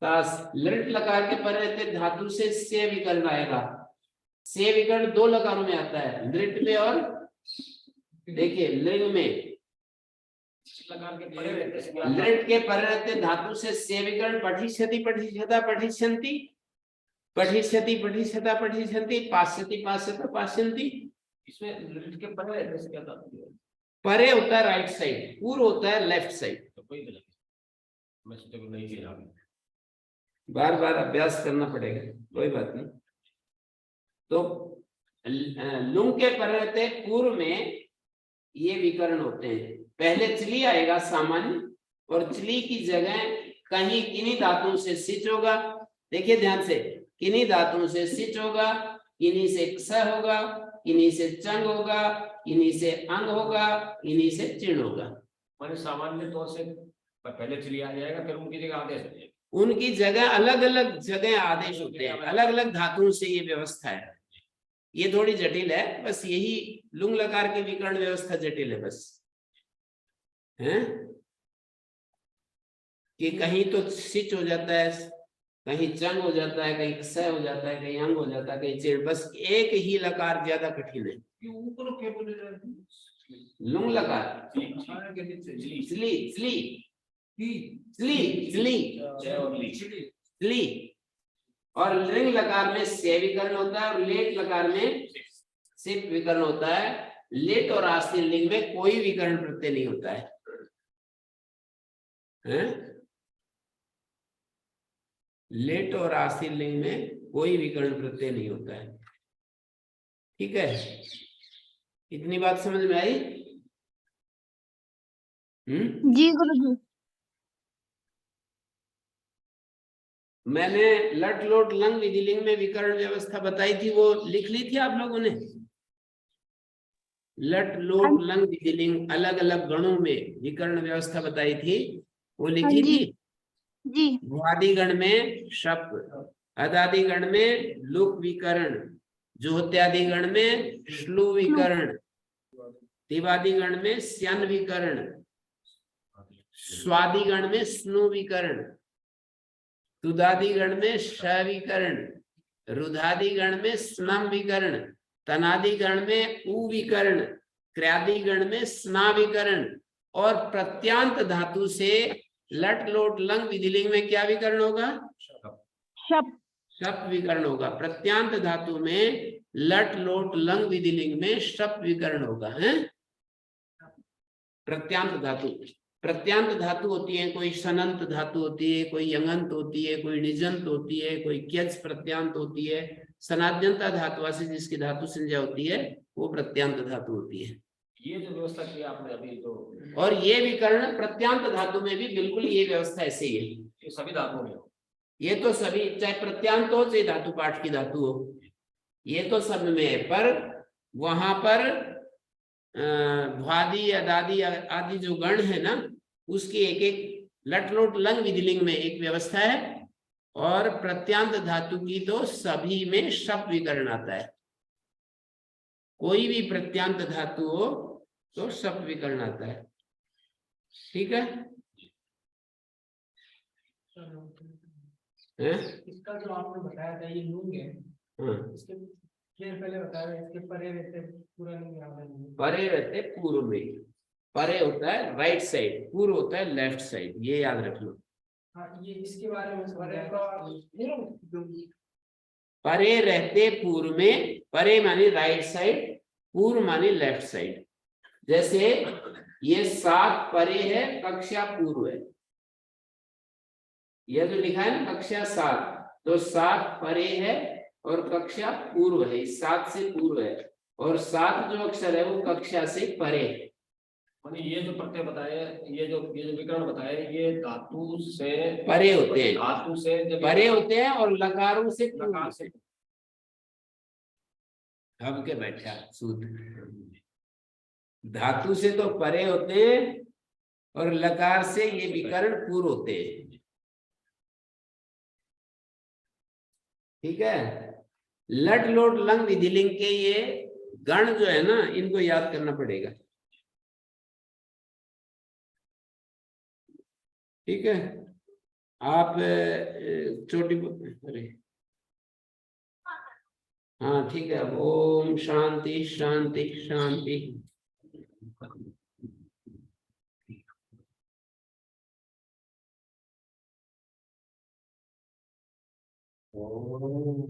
तास। लिट लकार के परे रहते धातु से विकर्ण आएगा। से विकर्ण 2 लकारों में आता है, लिट में और देखिए लिंग में। लिट के परे रहते धातु से विकर्ण पठिष्यति पठिष्यता पठिष्यन्ति, पठिष्यति पठिष्यता पठिष्यन्ति, पास्यति पास्यता पास्यन्ति। इसमें लिट के परे रहने से क्या तात्पर्य है? परे होता है राइट साइड, पूर्व होता है लेफ्ट साइड। तो कोई गलत मैं सोचा को नहीं किया, बार बार अभ्यास करना पड़ेगा, कोई बात नहीं। तो लुंग के परे रहते पूर्व में ये विकर्ण होते हैं, पहले चली आएगा सामान्य, और चली की जगह कहीं किन्हीं धातुओं से सिच होगा। देखिए ध्यान से, किन्हीं धातुओं से सिच होगा, किन्हीं से क्ष होगा, किन्हीं से चंग होगा, किन्हीं से अंग होगा, किन्हीं से चिण होगा। माने सामान्य तौर से पहले चली आ जाएगा, फिर उनकी जगह आदेश हो जाएगा। उनकी जगह अलग अलग जगह आदेश होते हैं, अलग अलग धातुओं से ये व्यवस्था है। ये थोड़ी जटिल है, बस यही लुंग लकार की विकर्ण व्यवस्था जटिल है बस, है कि कहीं तो सिच हो जाता है, कहीं चंग हो जाता है, कहीं क्षय हो जाता है, कहीं अंग हो जाता है, कहीं चिड़। बस एक ही लकार ज्यादा कठिन है, लुंग लकार, और लिंग लकार में से विकर्ण होता है और लेट लकार में सिप विकर्ण होता है। लेट और आस्तीन लिंग में कोई विकर्ण प्रत्यय नहीं होता है, हैं? लेट और आस्तीन लिंग में कोई विकर्ण प्रत्यय नहीं होता है। ठीक है, इतनी बात समझ में आई? जी गुरुजी। मैंने लट लोट लंग विधिलिंग में विकर्ण व्यवस्था बताई थी, वो लिख ली थी आप लोगों ने? लट लोट लंग विधिलिंग अलग अलग गणों में विकर्ण व्यवस्था बताई थी, वो लिखी जी थी। जी भुआदि गण में शप, अदादि गण में लुक विकर्ण, जोत्यादि गण में श्लू विकर्ण, तिवादि गण में स्यन विकर्ण, स्वादि गण में स्नु विकर्ण, तुदादि गण में श विकर्ण, रुधादि गण में स्नम विकर्ण, तनादि गण में उ विकर्ण, क्रियादि गण में स्ना विकर्ण, और प्रत्यांत धातु से लट लोट लंग विधिलिंग में क्या विकर्ण होगा? शप। शप विकर्ण होगा। प्रत्यांत धातु में लट लोट लंग विधिलिंग में शप विकर्ण होगा, है? प्रत्यांत धातु, प्रत्यांत धातु होती है, कोई सनंत धातु होती है, कोई यंगंत होती है, कोई निजंत होती है, कोई क्यज प्रत्यांत होती है। सनाद्यंता धातु से जिसकी धातु संज्ञा होती है वो प्रत्यांत धातु होती है। ये जो व्यवस्था की आपने अभी तो, और ये विकर्ण प्रत्यांत धातु में भी बिल्कुल ये व्यवस्था ऐसे ही है। ये सभी धातुओं में हो, ये तो सभी, चाहे प्रत्यांत हो चाहे धातु पाठ की धातु हो, ये तो सब में है। पर वहां पर भ्वादि अदादि आदि जो गण है ना, उसकी एक एक लट लोट लंग विधिलिंग में एक व्यवस्था है, और प्रत्यांत धातु की तो सभी में शप विकर्ण आता है। कोई भी प्रत्यांत धातु हो तो शप विकर्ण आता है। ठीक है, इसका जो आपने बताया था ये लुंग है, हाँ। इसके फिर पहले बताया इसके परे रहते पूरा नहीं याद है। परे रहते पूर्व में, परे होता है राइट साइड, पूर्व होता है लेफ्ट साइड, ये याद रख लो। हाँ, ये इसके बारे में परे रहते पूर्व में, परे मानी राइट साइड, पूर्व मानी लेफ्ट साइड। जैसे ये 7 परे है, कक्षा पूर्व है। यह जो लिखा है ना कक्षा 7, तो 7 परे है और कक्षा पूर्व है, 7 से पूर्व है, और 7 जो अक्षर है वो कक्षा से परे है। ये जो प्रत्यय बताए, ये जो विकर्ण बताए, ये धातु से परे होते हैं, धातु से जब परे होते हैं, और लकारों से लकार से अब के बैठा सूद, धातु से तो परे होते हैं और लकार से ये विकर्ण पूर्व होते हैं। ठीक है, लट लोट लंग विधिलिंग के ये गण जो है ना, इनको याद करना पड़ेगा। ठीक है, आप छोटी, अरे हाँ ठीक है, ओम शांति शांति शांति। ओम